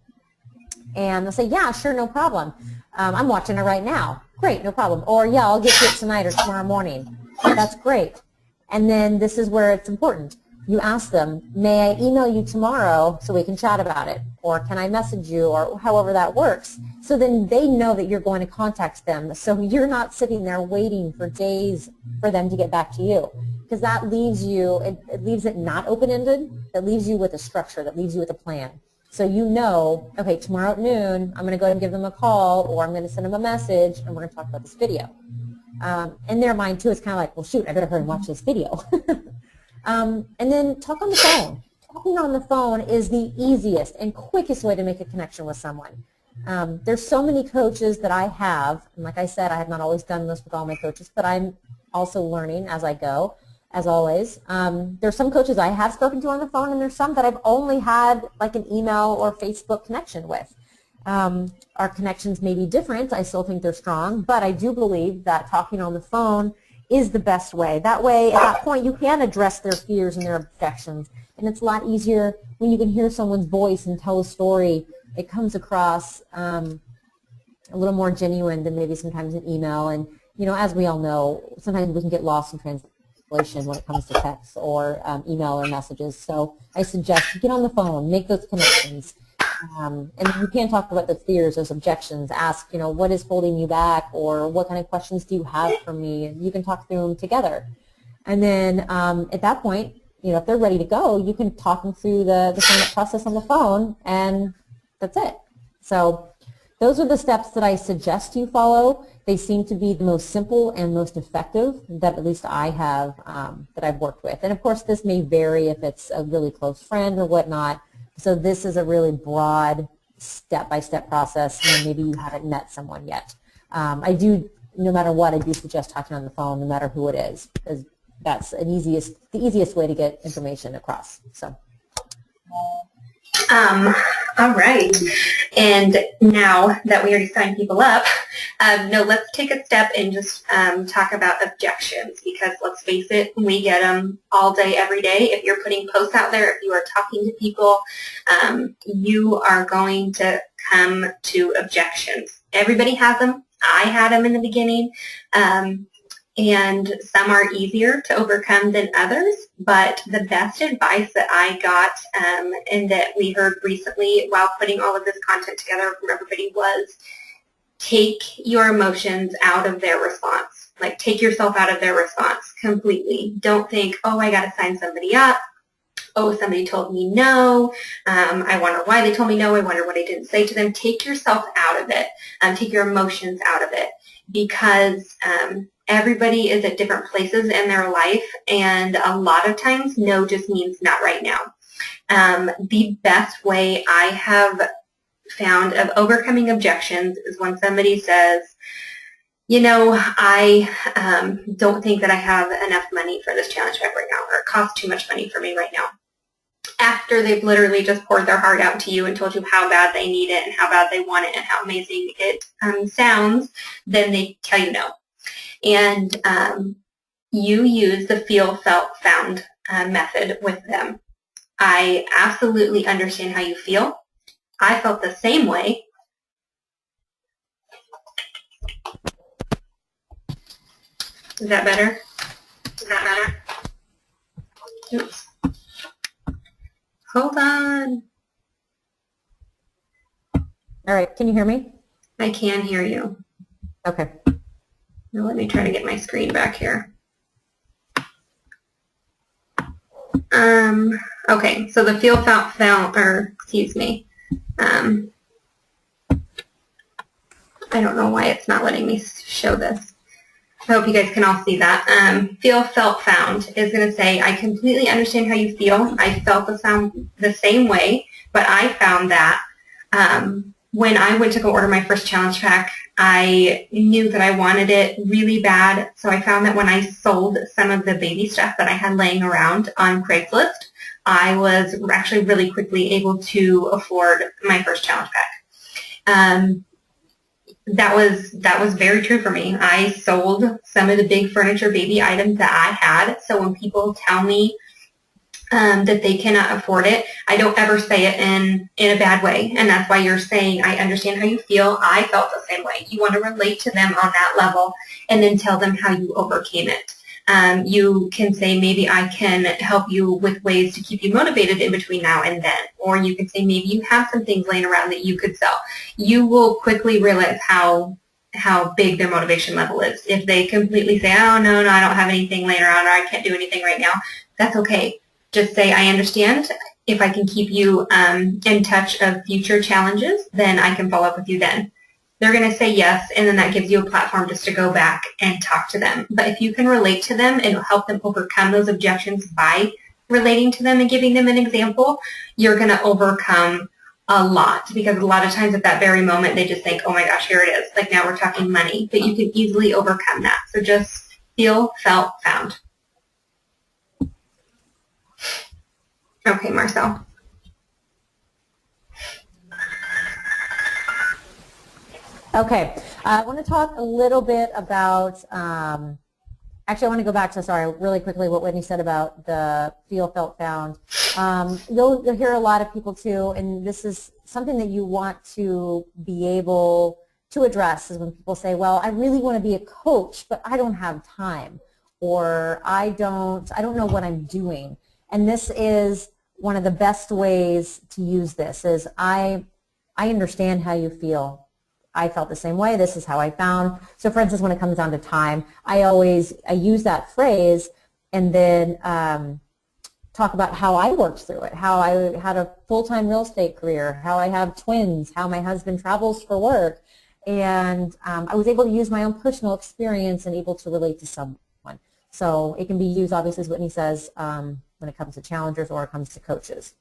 And they'll say, yeah, sure, no problem. I'm watching it right now. Great, no problem. Or, yeah, I'll get to it tonight or tomorrow morning. That's great. And then this is where it's important. You ask them, may I email you tomorrow so we can chat about it? Or can I message you? Or however that works. So then they know that you're going to contact them. So you're not sitting there waiting for days for them to get back to you. Because that leaves you, it leaves it not open-ended. That leaves you with a structure. That leaves you with a plan. So you know, okay, tomorrow at noon, I'm going to go ahead and give them a call, or I'm going to send them a message, and we're going to talk about this video. In their mind, too, it's kind of like, well, shoot, I better hurry and watch this video. And then talk on the phone. Talking on the phone is the easiest and quickest way to make a connection with someone. There's so many coaches that I have, and like I said, I have not always done this with all my coaches, but I'm also learning as I go, as always. There's some coaches I have spoken to on the phone, and there's some that I've only had like an email or Facebook connection with. Our connections may be different. I still think they're strong, but I do believe that talking on the phone is the best way. That way, at that point, you can address their fears and their objections, and it's a lot easier when you can hear someone's voice and tell a story. It comes across a little more genuine than maybe sometimes an email. And you know, as we all know, sometimes we can get lost in translation when it comes to text or email or messages. So I suggest get on the phone, make those connections. And you can talk about the fears, those objections. Ask, you know, what is holding you back, or what kind of questions do you have for me? And you can talk through them together. And then at that point, you know, if they're ready to go, you can talk them through the sign-up process on the phone, and that's it. So those are the steps that I suggest you follow. They seem to be the most simple and most effective that at least I have that I've worked with. And of course, this may vary if it's a really close friend or whatnot. So this is a really broad step-by-step process, and maybe you haven't met someone yet. I do, no matter what, I do suggest talking on the phone, no matter who it is, because that's the easiest way to get information across. So. All right. And now that we already signed people up, no, let's take a step and just talk about objections, because let's face it, we get them all day, every day. If you're putting posts out there, if you are talking to people, you are going to come to objections. Everybody has them. I had them in the beginning. And some are easier to overcome than others, but the best advice that I got and that we heard recently while putting all of this content together from everybody was take your emotions out of their response. Like, take yourself out of their response completely. Don't think, oh, I got to sign somebody up. Oh, somebody told me no. I wonder why they told me no. I wonder what I didn't say to them. Take yourself out of it. Take your emotions out of it, because everybody is at different places in their life, and a lot of times no just means not right now. The best way I have found of overcoming objections is when somebody says, you know, I don't think that I have enough money for this challenge pack right now, or it costs too much money for me right now. After they've literally just poured their heart out to you and told you how bad they need it and how bad they want it and how amazing it sounds, then they tell you no. And you use the feel, felt, found method with them. I absolutely understand how you feel. I felt the same way. Is that better? Is that better? Oops. Hold on. All right, can you hear me? I can hear you. Okay. Now let me try to get my screen back here. Okay, so the feel, felt, found, or excuse me. I don't know why it's not letting me show this. I hope you guys can all see that. Feel, felt, found is going to say, I completely understand how you feel. I felt the same way, but I found that when I went to go order my first challenge pack, I knew that I wanted it really bad, so I found that when I sold some of the baby stuff that I had laying around on Craigslist, I was actually really quickly able to afford my first challenge pack. that was very true for me. I sold some of the big furniture baby items that I had. So when people tell me that they cannot afford it, I don't ever say it in a bad way. And that's why you're saying, I understand how you feel. I felt the same way. You want to relate to them on that level and then tell them how you overcame it. You can say, maybe I can help you with ways to keep you motivated in between now and then. Or you can say, maybe you have some things laying around that you could sell. You will quickly realize how big their motivation level is. If they completely say, oh, no, I don't have anything laying around, or I can't do anything right now, that's okay. Just say, I understand. If I can keep you in touch of future challenges, then I can follow up with you then. They're going to say yes, and then that gives you a platform just to go back and talk to them. But if you can relate to them and help them overcome those objections by relating to them and giving them an example, you're going to overcome a lot. Because a lot of times at that very moment, they just think, oh my gosh, here it is. Like, now we're talking money. But you can easily overcome that. So just feel, felt, found. Okay, Marcel. Okay, I want to talk a little bit about, actually I want to go back to, sorry, really quickly what Whitney said about the feel, felt, found. You'll hear a lot of people too, and this is something that you want to be able to address, is when people say, well, I really want to be a coach, but I don't have time, or I don't know what I'm doing. And this is one of the best ways to use this, is I understand how you feel. I felt the same way. This is how I found. So for instance, when it comes down to time, I use that phrase and then talk about how I worked through it, how I had a full-time real estate career, how I have twins, how my husband travels for work. And I was able to use my own personal experience and able to relate to someone. So it can be used, obviously, as Whitney says, when it comes to challengers or it comes to coaches.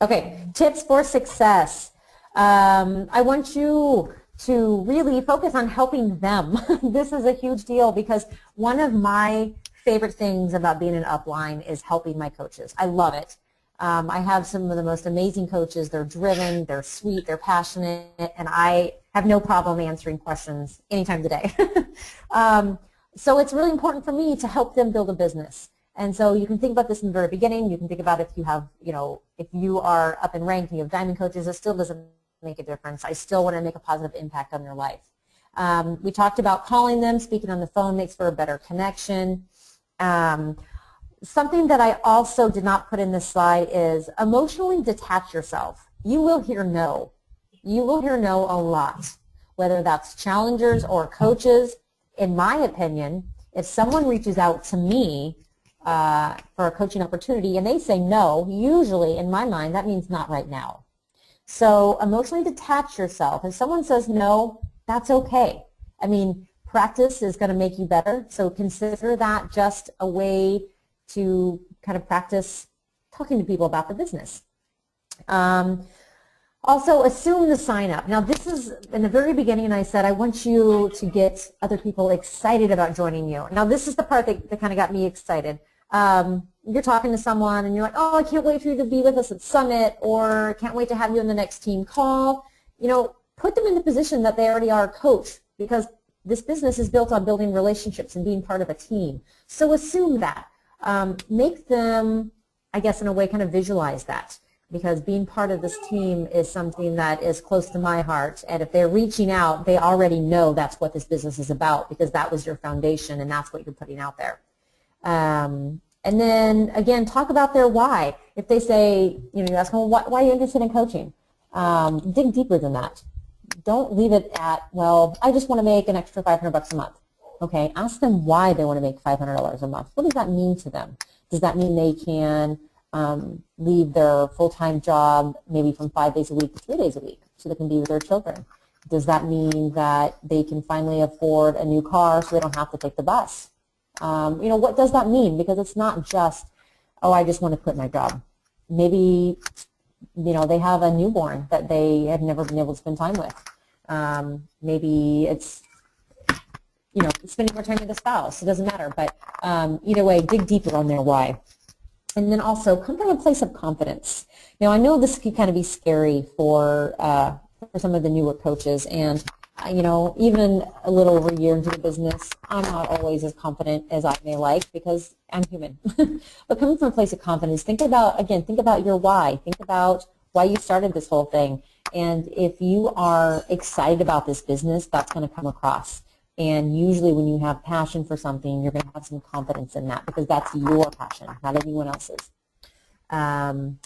Okay, tips for success. I want you to really focus on helping them. This is a huge deal, because one of my favorite things about being an upline is helping my coaches. I love it. I have some of the most amazing coaches. They're driven, they're sweet, they're passionate, and I have no problem answering questions any time of the day. So it's really important for me to help them build a business. And so you can think about this in the very beginning. You can think about if you have, if you are up in rank and you have diamond coaches, it still doesn't make a difference. I still want to make a positive impact on their life. We talked about calling them. Speaking on the phone makes for a better connection. Something that I also did not put in this slide is emotionally detach yourself. You will hear no. You will hear no a lot, whether that's challengers or coaches. In my opinion, if someone reaches out to me for a coaching opportunity and they say no, usually in my mind that means not right now. So emotionally detach yourself. If someone says no, that's okay. I mean, practice is going to make you better, so consider that just a way to kind of practice talking to people about the business. Also, assume the sign up. Now, this is, in the very beginning, I said I want you to get other people excited about joining you. Now, this is the part that kind of got me excited. You're talking to someone and you're like, oh, I can't wait for you to be with us at Summit, or can't wait to have you in the next team call. Put them in the position that they already are a coach, because this business is built on building relationships and being part of a team. So assume that. Make them, I guess, in a way, kind of visualize that, because being part of this team is something that is close to my heart. And if they're reaching out, they already know that's what this business is about, because that was your foundation and that's what you're putting out there. And then, again, talk about their why. If they say, you ask them, well, why are you interested in coaching? Dig deeper than that. Don't leave it at, well, I just want to make an extra $500 a month. Okay, ask them why they want to make $500 a month. What does that mean to them? Does that mean they can leave their full-time job maybe from 5 days a week to 3 days a week so they can be with their children? Does that mean that they can finally afford a new car so they don't have to take the bus? What does that mean? Because it's not just, oh, I just want to quit my job. Maybe, they have a newborn that they have never been able to spend time with. Maybe it's, spending more time with a spouse. It doesn't matter. But either way, dig deeper on their why. And then also come from a place of confidence. Now, I know this can kind of be scary for for some of the newer coaches. And you know, even a little over a year into the business, I'm not always as confident as I may like because I'm human. But coming from a place of confidence, think about your why. Think about why you started this whole thing. And if you are excited about this business, that's going to come across. And usually when you have passion for something, you're going to have some confidence in that because that's your passion, not anyone else's. And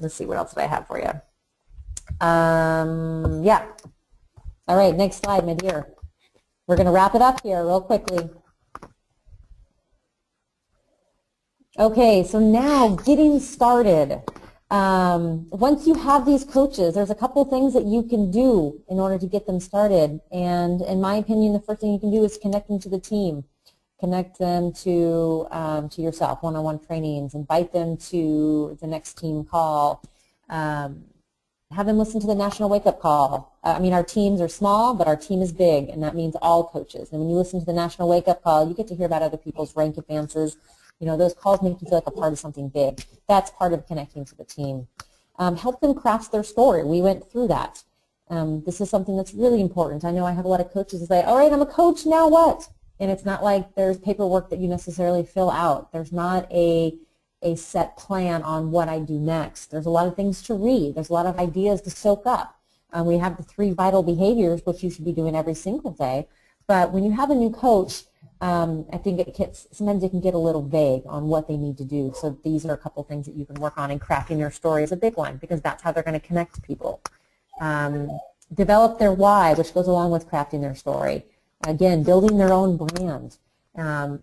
let's see, what else did I have for you? Yeah. All right, next slide, my dear. We're going to wrap it up here real quickly. Okay, so now getting started. Once you have these coaches, there's a couple things that you can do in order to get them started. And in my opinion, the first thing you can do is connect them to the team. Connect them to yourself, one-on-one trainings. Invite them to the next team call. Have them listen to the National Wake-Up Call. I mean, our teams are small, but our team is big, and that means all coaches. And when you listen to the National Wake-Up Call, you get to hear about other people's rank advances. You know, those calls make you feel like a part of something big. That's part of connecting to the team. Help them craft their story. We went through that. This is something that's really important. I know I have a lot of coaches who say, all right, I'm a coach, now what? And it's not like there's paperwork that you necessarily fill out. There's not a set plan on what I do next. There's a lot of things to read. There's a lot of ideas to soak up. We have the 3 vital behaviors, which you should be doing every single day. But when you have a new coach, I think sometimes it can get a little vague on what they need to do. So these are a couple things that you can work on, and crafting their story is a big one because that's how they're going to connect to people. Develop their why, which goes along with crafting their story. Again, building their own brand.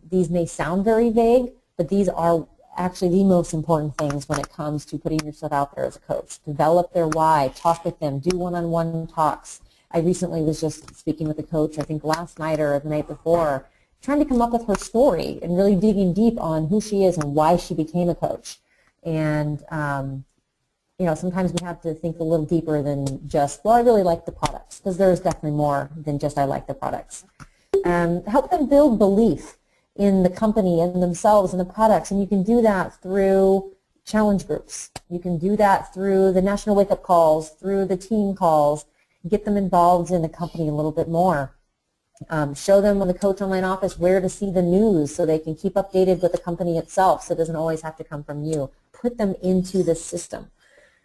These may sound very vague, but these are actually the most important things when it comes to putting yourself out there as a coach. Develop their why, talk with them, do one-on-one talks. I recently was just speaking with a coach, I think last night or the night before, trying to come up with her story and really digging deep on who she is and why she became a coach. And, you know, sometimes we have to think a little deeper than just, well, I really like the products, because there's definitely more than just I like the products. Help them build belief in the company and themselves and the products, and you can do that through challenge groups. You can do that through the National Wake-Up Calls, through the team calls. Get them involved in the company a little bit more. Show them on the Coach Online Office where to see the news so they can keep updated with the company itself, so it doesn't always have to come from you. Put them into the system.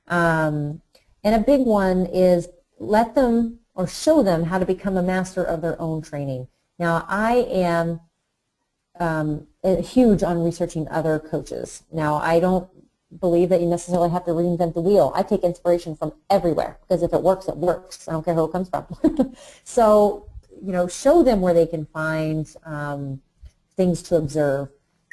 And a big one is let them or show them how to become a master of their own training. Now, I am huge on researching other coaches. Now, I don't believe that you necessarily have to reinvent the wheel. I take inspiration from everywhere because if it works, it works. I don't care who it comes from. So, you know, show them where they can find things to observe.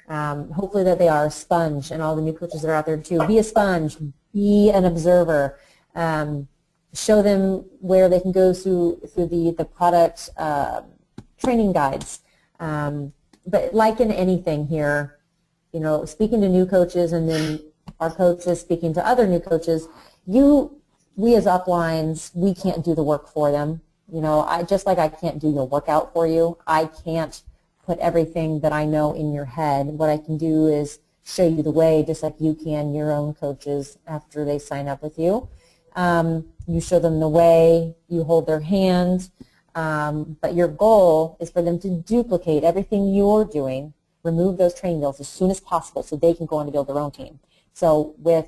Hopefully that they are a sponge, and all the new coaches that are out there too. Be a sponge. Be an observer. Show them where they can go through the product training guides. But like in anything here, you know, speaking to new coaches and then our coaches speaking to other new coaches, we as uplines, we can't do the work for them. You know, just like I can't do your workout for you, I can't put everything that I know in your head. What I can do is show you the way, just like you can your own coaches after they sign up with you. You show them the way, you hold their hand, but your goal is for them to duplicate everything you're doing, remove those training wheels as soon as possible so they can go on to build their own team. So with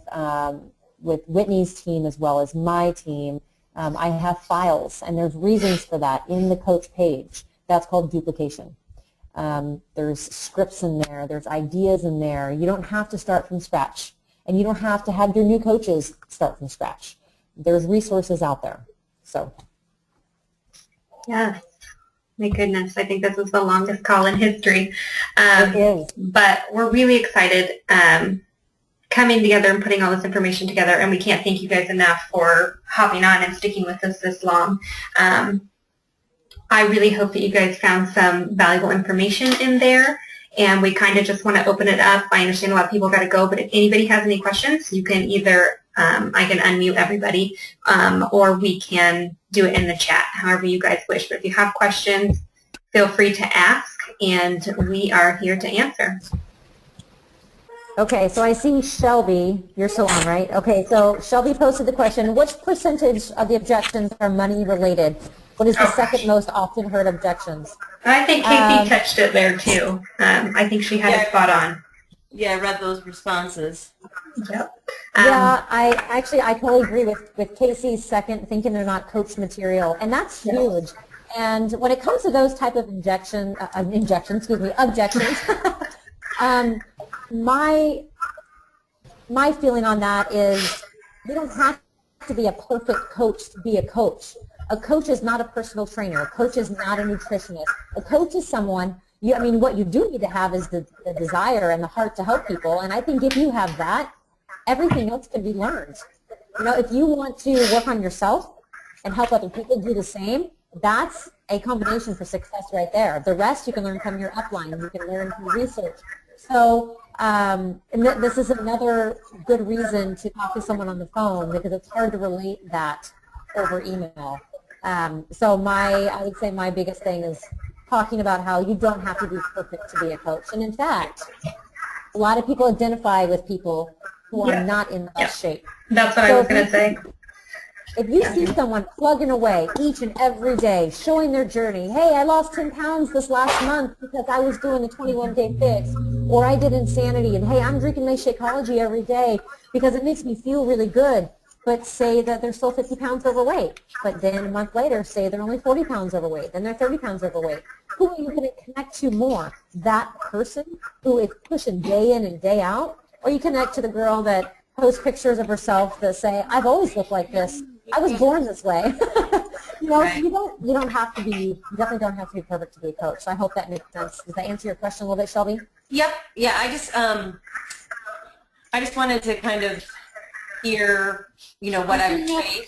Whitney's team as well as my team, I have files, and there's reasons for that in the coach page. That's called duplication. There's scripts in there. There's ideas in there. You don't have to start from scratch, and you don't have to have your new coaches start from scratch. There's resources out there. So. Yes. My goodness, I think this is the longest call in history. It is. But we're really excited coming together and putting all this information together, and we can't thank you guys enough for hopping on and sticking with us this long. I really hope that you guys found some valuable information in there, and we kind of just want to open it up. I understand a lot of people got to go, but if anybody has any questions, you can either, I can unmute everybody, or we can do it in the chat, however you guys wish. But if you have questions, feel free to ask, and we are here to answer. Okay, so I see Shelby, you're still on, right? Okay, so Shelby posted the question, which percentage of the objections are money related? What is the second most often heard objections? I think Casey touched it there too. I think she had it spot on. Yeah, I read those responses. Yep. Yeah, I totally agree with Casey's second, thinking they're not coach material, and that's huge. And when it comes to those type of objections, my feeling on that is you don't have to be a perfect coach to be a coach. A coach is not a personal trainer. A coach is not a nutritionist. A coach is someone, what you do need to have is the desire and the heart to help people. And I think if you have that, everything else can be learned. If you want to work on yourself and help other people do the same, that's a combination for success right there. The rest you can learn from your upline. You can learn from research. So this is another good reason to talk to someone on the phone because it's hard to relate that over email. So I would say my biggest thing is talking about how you don't have to be perfect to be a coach. And in fact, a lot of people identify with people who are not in the best shape. That's what I was going to say. If you see someone plugging away each and every day, showing their journey, hey, I lost 10 pounds this last month because I was doing the 21-day fix, or I did Insanity, and hey, I'm drinking my Shakeology every day because it makes me feel really good, but say that they're still 50 pounds overweight, but then a month later say they're only 40 pounds overweight, then they're 30 pounds overweight. Who are you going to connect to more? That person who is pushing day in and day out, or you connect to the girl that posts pictures of herself that say, I've always looked like this. I was born this way. You don't have to be, you definitely don't have to be perfect to be a coach. So I hope that makes sense. Does that answer your question a little bit, Shelby? Yep. Yeah, I just wanted to kind of hear, what I would say.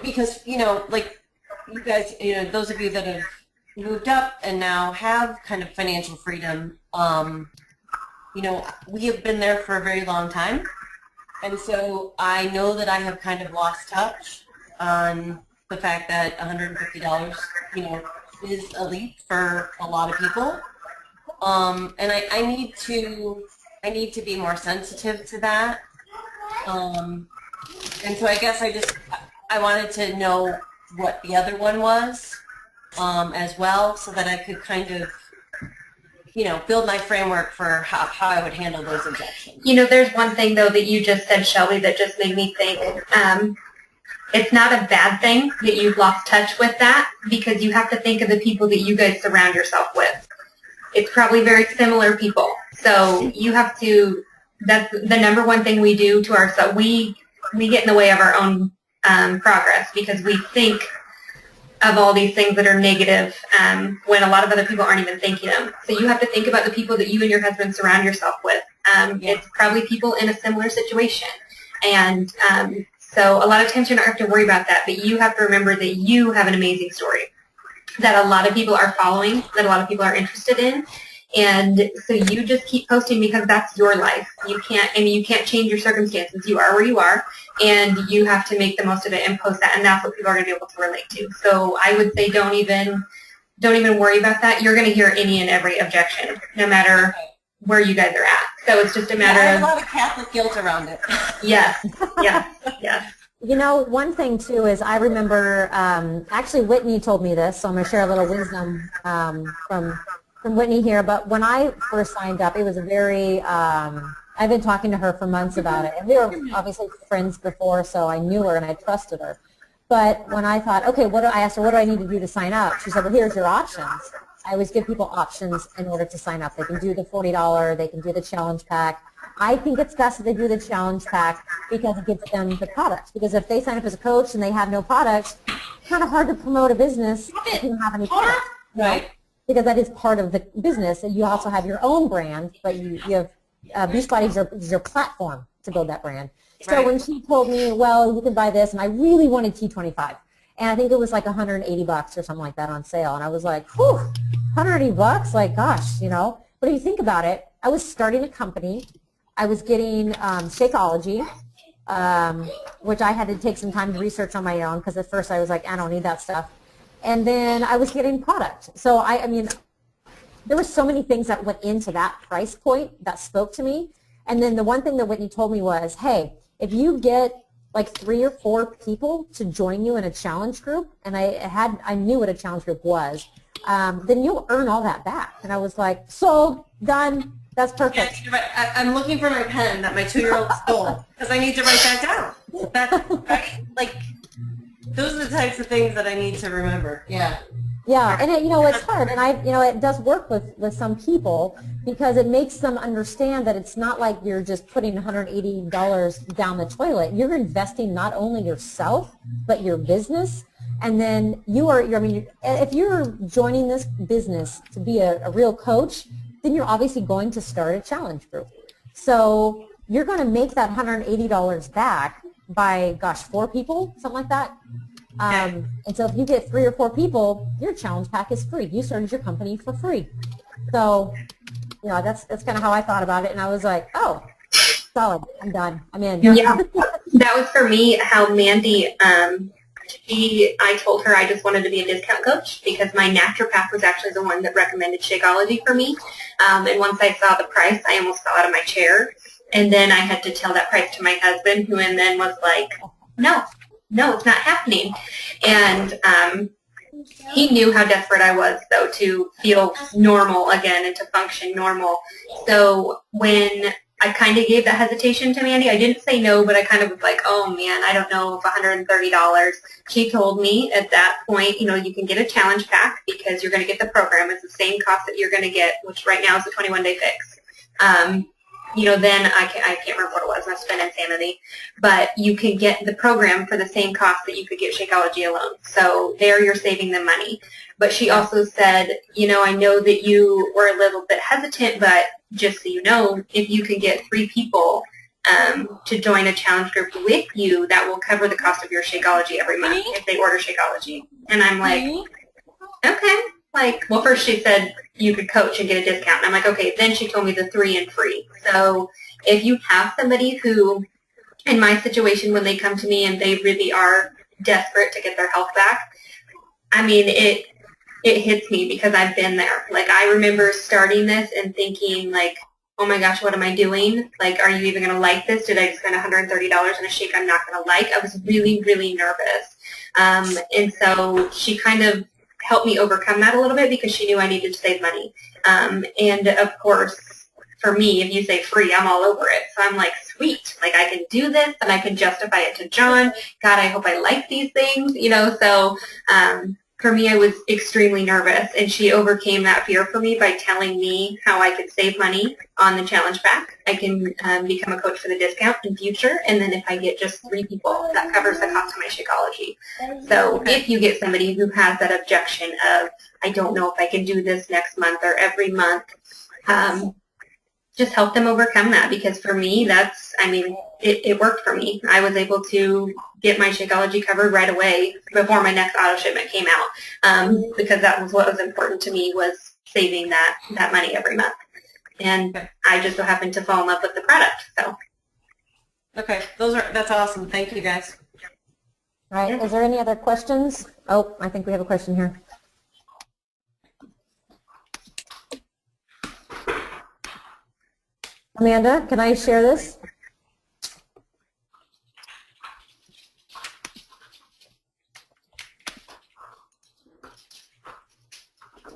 Because, like you guys, those of you that have moved up and now have kind of financial freedom, we have been there for a very long time. And so I know that I have kind of lost touch on the fact that $150, is a leap for a lot of people. And I need to be more sensitive to that. And so I guess I wanted to know what the other one was as well, so that I could kind of build my framework for how I would handle those objections. There's one thing, though, that you just said, Shelby, that just made me think. It's not a bad thing that you've lost touch with that, because you have to think of the people that you guys surround yourself with. It's probably very similar people. So you have to, that's the number one thing we do to ourselves. We get in the way of our own progress because we think of all these things that are negative when a lot of other people aren't even thinking them. So you have to think about the people that you and your husband surround yourself with. It's probably people in a similar situation. And so a lot of times you're not going to have to worry about that, but you have to remember that you have an amazing story that a lot of people are following, that a lot of people are interested in. And so you just keep posting because that's your life. You can't change your circumstances. You are where you are, and you have to make the most of it and post that, and that's what people are going to be able to relate to. So I would say don't even worry about that. You're going to hear any and every objection, no matter where you guys are at. So it's just a matter of... I have a lot of Catholic guilt around it. Yes, yes, yes. One thing, too, is I remember, actually Whitney told me this, so I'm going to share a little wisdom from Whitney here, but when I first signed up, it was a very, I've been talking to her for months about it, and we were obviously friends before, so I knew her and I trusted her. But when I thought, okay, I asked her, what do I need to do to sign up? She said, well, here's your options. I always give people options in order to sign up. They can do the $40, they can do the challenge pack. I think it's best that they do the challenge pack because it gives them the products. Because if they sign up as a coach and they have no products, it's kind of hard to promote a business if you don't have any products. Right. Because that is part of the business. You also have your own brand, but you have Beachbody is your platform to build that brand. So when she told me, well, you can buy this, and I really wanted T25, and I think it was like $180 or something like that on sale, and I was like, whew, $180? Like, gosh, But if you think about it, I was starting a company. I was getting Shakeology, which I had to take some time to research on my own because at first I was like, I don't need that stuff. And then I was getting product. So, there were so many things that went into that price point that spoke to me. And then the one thing that Whitney told me was, hey, if you get like 3 or 4 people to join you in a challenge group, and I knew what a challenge group was, then you'll earn all that back. And I was like, sold, done, that's perfect. Yeah, I'm looking for my pen that my 2-year-old stole because I need to write that down. That's right. Like, those are the types of things that I need to remember. Yeah. Yeah, and it's hard, and it does work with some people because it makes them understand that it's not like you're just putting $180 down the toilet. You're investing not only yourself but your business, and then if you're joining this business to be a real coach, then you're obviously going to start a challenge group. So you're going to make that $180 back by 4 people, something like that. And so if you get 3 or 4 people, your challenge pack is free. You started your company for free. So, that's kind of how I thought about it. And I was like, oh, solid. I'm done. I'm in. Yeah, that was for me how Mandy, I told her I just wanted to be a discount coach because my naturopath was actually the one that recommended Shakeology for me. And once I saw the price, I almost fell out of my chair. And then I had to tell that price to my husband, who then was like, no, it's not happening. And he knew how desperate I was, though, to feel normal again and to function normal. So when I kind of gave that hesitation to Mandy, I didn't say no, but I kind of was like, oh, man, I don't know if $130. She told me at that point, you can get a challenge pack because you're going to get the program. It's the same cost that you're going to get, which right now is a 21-day fix. Then I can't remember what it was. That's been insanity. But you can get the program for the same cost that you could get Shakeology alone. So there you're saving the money. But she also said, I know that you were a little bit hesitant, but just so you know, if you can get 3 people to join a challenge group with you, that will cover the cost of your Shakeology every month if they order Shakeology. And I'm like, okay. Well, first she said you could coach and get a discount. And I'm like, okay. Then she told me the 3 and free. So if you have somebody who, in my situation, when they come to me and they really are desperate to get their health back, it hits me because I've been there. I remember starting this and thinking, oh my gosh, what am I doing? Are you even going to like this? Did I just spend $130 on a shake I'm not going to like? I was really, really nervous. And so she kind of helped me overcome that a little bit because she knew I needed to save money. And of course, for me, if you say free, I'm all over it. So I'm like, sweet, I can do this and I can justify it to John. God, I hope I like these things, So for me, I was extremely nervous, and she overcame that fear for me by telling me how I could save money on the challenge pack. I can become a coach for the discount in future, and then if I get just 3 people, that covers the cost of my Shakeology. So if you get somebody who has that objection of, I don't know if I can do this next month or every month, just help them overcome that, because for me, it worked for me. I was able to get my Shakeology covered right away before my next auto shipment came out, because that was what was important to me, was saving that money every month. And I just so happened to fall in love with the product. So. Okay, that's awesome. Thank you, guys. All right. Is there any other questions? Oh, I think we have a question here. Amanda, can I share this?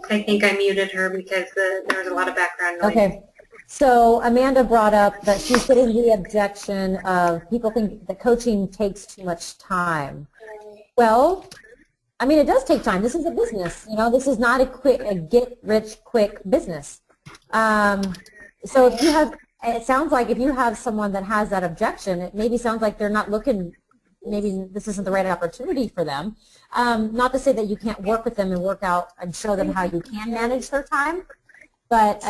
I think I muted her because there was a lot of background noise. Okay. So Amanda brought up that she's getting the objection of people think that coaching takes too much time. Well, it does take time. This is a business. This is not a get-rich-quick business. So if you have, it sounds like if you have someone that has that objection, it maybe sounds like they're not looking, maybe this isn't the right opportunity for them. Not to say that you can't work with them and work out and show them how you can manage their time, but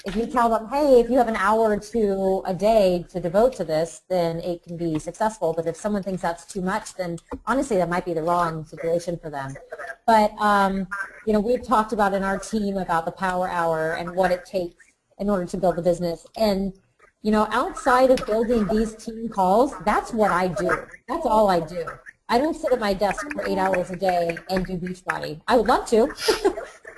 if you tell them, hey, if you have an hour or 2 a day to devote to this, then it can be successful. But if someone thinks that's too much, then honestly that might be the wrong situation for them. But we've talked about in our team about the power hour and what it takes in order to build the business. And outside of building these team calls, that's what I do. That's all I do. I don't sit at my desk for 8 hours a day and do Beachbody. I would love to,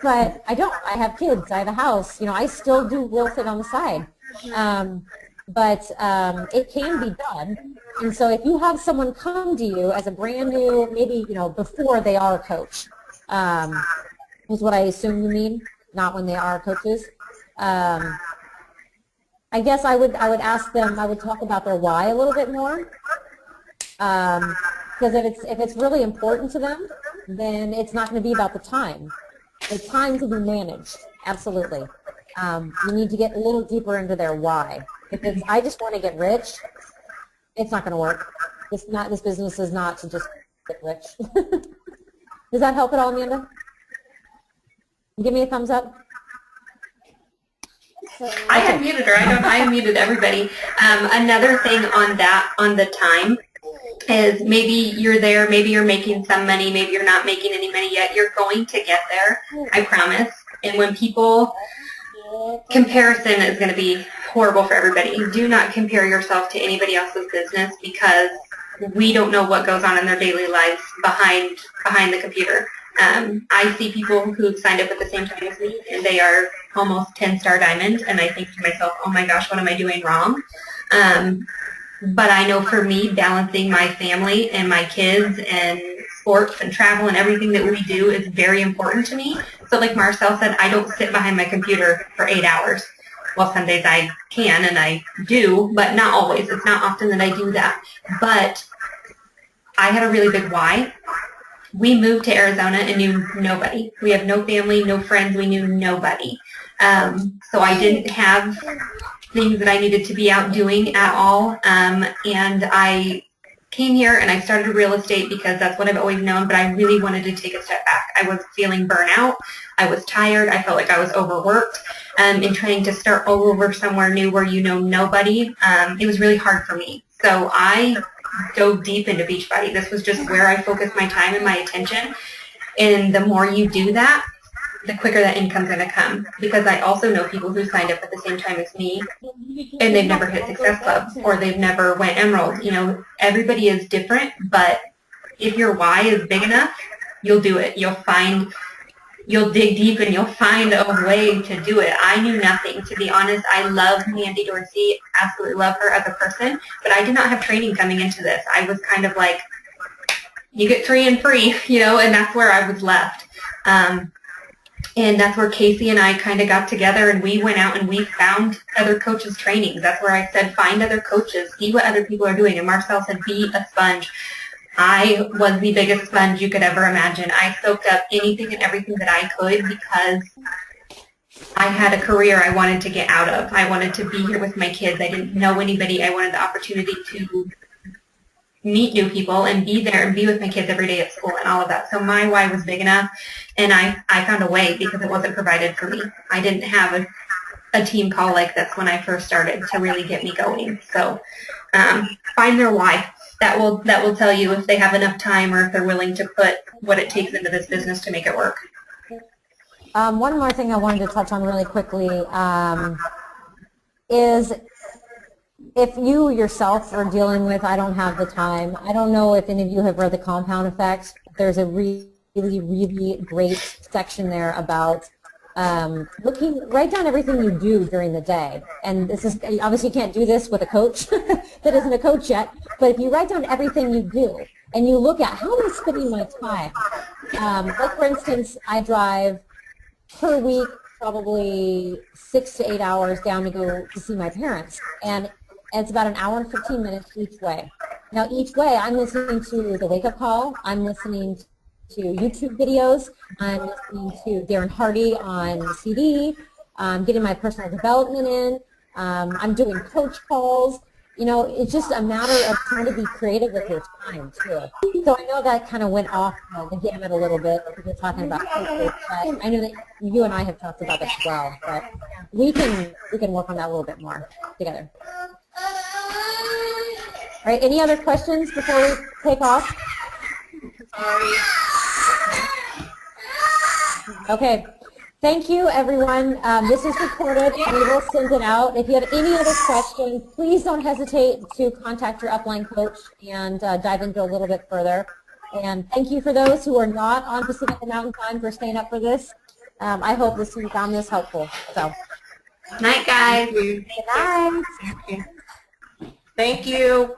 but I don't. I have kids. I have a house. You know, I still do Will Fit on the side. But it can be done. And so if you have someone come to you as a brand new, maybe, you know, before they are a coach, is what I assume you mean, not when they are coaches. I guess I would ask them, I would talk about their why a little bit more. Because if it's really important to them, then it's not going to be about the time. The time to be managed, absolutely. You need to get a little deeper into their why. If it's, I just want to get rich, it's not going to work. This business is not to just get rich. Does that help at all, Amanda? Give me a thumbs up. I unmuted her. I unmuted everybody. Another thing on the time is maybe you're there, maybe you're making some money, maybe you're not making any money yet. You're going to get there, I promise. And when people, comparison is going to be horrible for everybody. Do not compare yourself to anybody else's business, because we don't know what goes on in their daily lives behind the computer. I see people who've signed up at the same time as me, and they are almost 10-star diamond, and I think to myself, oh my gosh, what am I doing wrong? But I know for me, balancing my family and my kids and sports and travel and everything that we do is very important to me. So like Marcel said, I don't sit behind my computer for 8 hours. Well, some days I can and I do, but not always. It's not often that I do that. But I had a really big why. We moved to Arizona and knew nobody. We have no family, no friends. We knew nobody. So I didn't have things that I needed to be out doing at all. And I came here and I started real estate because that's what I've always known, but I really wanted to take a step back. I was feeling burnout. I was tired. I felt like I was overworked. And trying to start all over somewhere new where you know nobody, it was really hard for me. So I dove deep into Beachbody. This was just where I focused my time and my attention. And the more you do that, the quicker that income's going to come. Because I also know people who signed up at the same time as me, and they've never hit Success Club, or they've never went Emerald. You know, everybody is different, but if your why is big enough, you'll do it. You'll dig deep and you'll find a way to do it. I knew nothing, to be honest. I love Mandy Dorsey, absolutely love her as a person, but I did not have training coming into this. I was kind of like, you get free, you know, and that's where I was left. And that's where Casey and I kind of got together, and we went out and we found other coaches' trainings. That's where I said, find other coaches, see what other people are doing. And Marcel said, be a sponge. I was the biggest sponge you could ever imagine. I soaked up anything and everything that I could because I had a career I wanted to get out of. I wanted to be here with my kids. I didn't know anybody. I wanted the opportunity to meet new people and be there and be with my kids every day at school and all of that. So my why was big enough, and I found a way because it wasn't provided for me. I didn't have a team call like this when I first started to really get me going. So find their why. That will tell you if they have enough time or if they're willing to put what it takes into this business to make it work. One more thing I wanted to touch on really quickly is if you yourself are dealing with, I don't have the time, I don't know if any of you have read The Compound Effect. There's a really, really great section there about write down everything you do during the day. And this is, obviously you can't do this with a coach that isn't a coach yet, but if you write down everything you do and you look at how am I spending my time, like for instance, I drive per week probably 6 to 8 hours down to go to see my parents, and it's about an hour and 15 minutes each way. Now each way I'm listening to the wake-up call, I'm listening to YouTube videos, I'm listening to Darren Hardy on CD, I'm getting my personal development in, I'm doing coach calls. You know, it's just a matter of trying to be creative with your time, too. So I know that kind of went off the gamut a little bit because we're talking about coaches, but I know that you and I have talked about this as well, but we can work on that a little bit more together. All right, any other questions before we take off? Sorry. Okay. Thank you, everyone. This is recorded, and we will send it out. If you have any other questions, please don't hesitate to contact your upline coach and dive into a little bit further. And thank you for those who are not on Pacific Mountain Time for staying up for this. I hope you found this helpful. So, Night, guys. Thank you. good night. Thank you.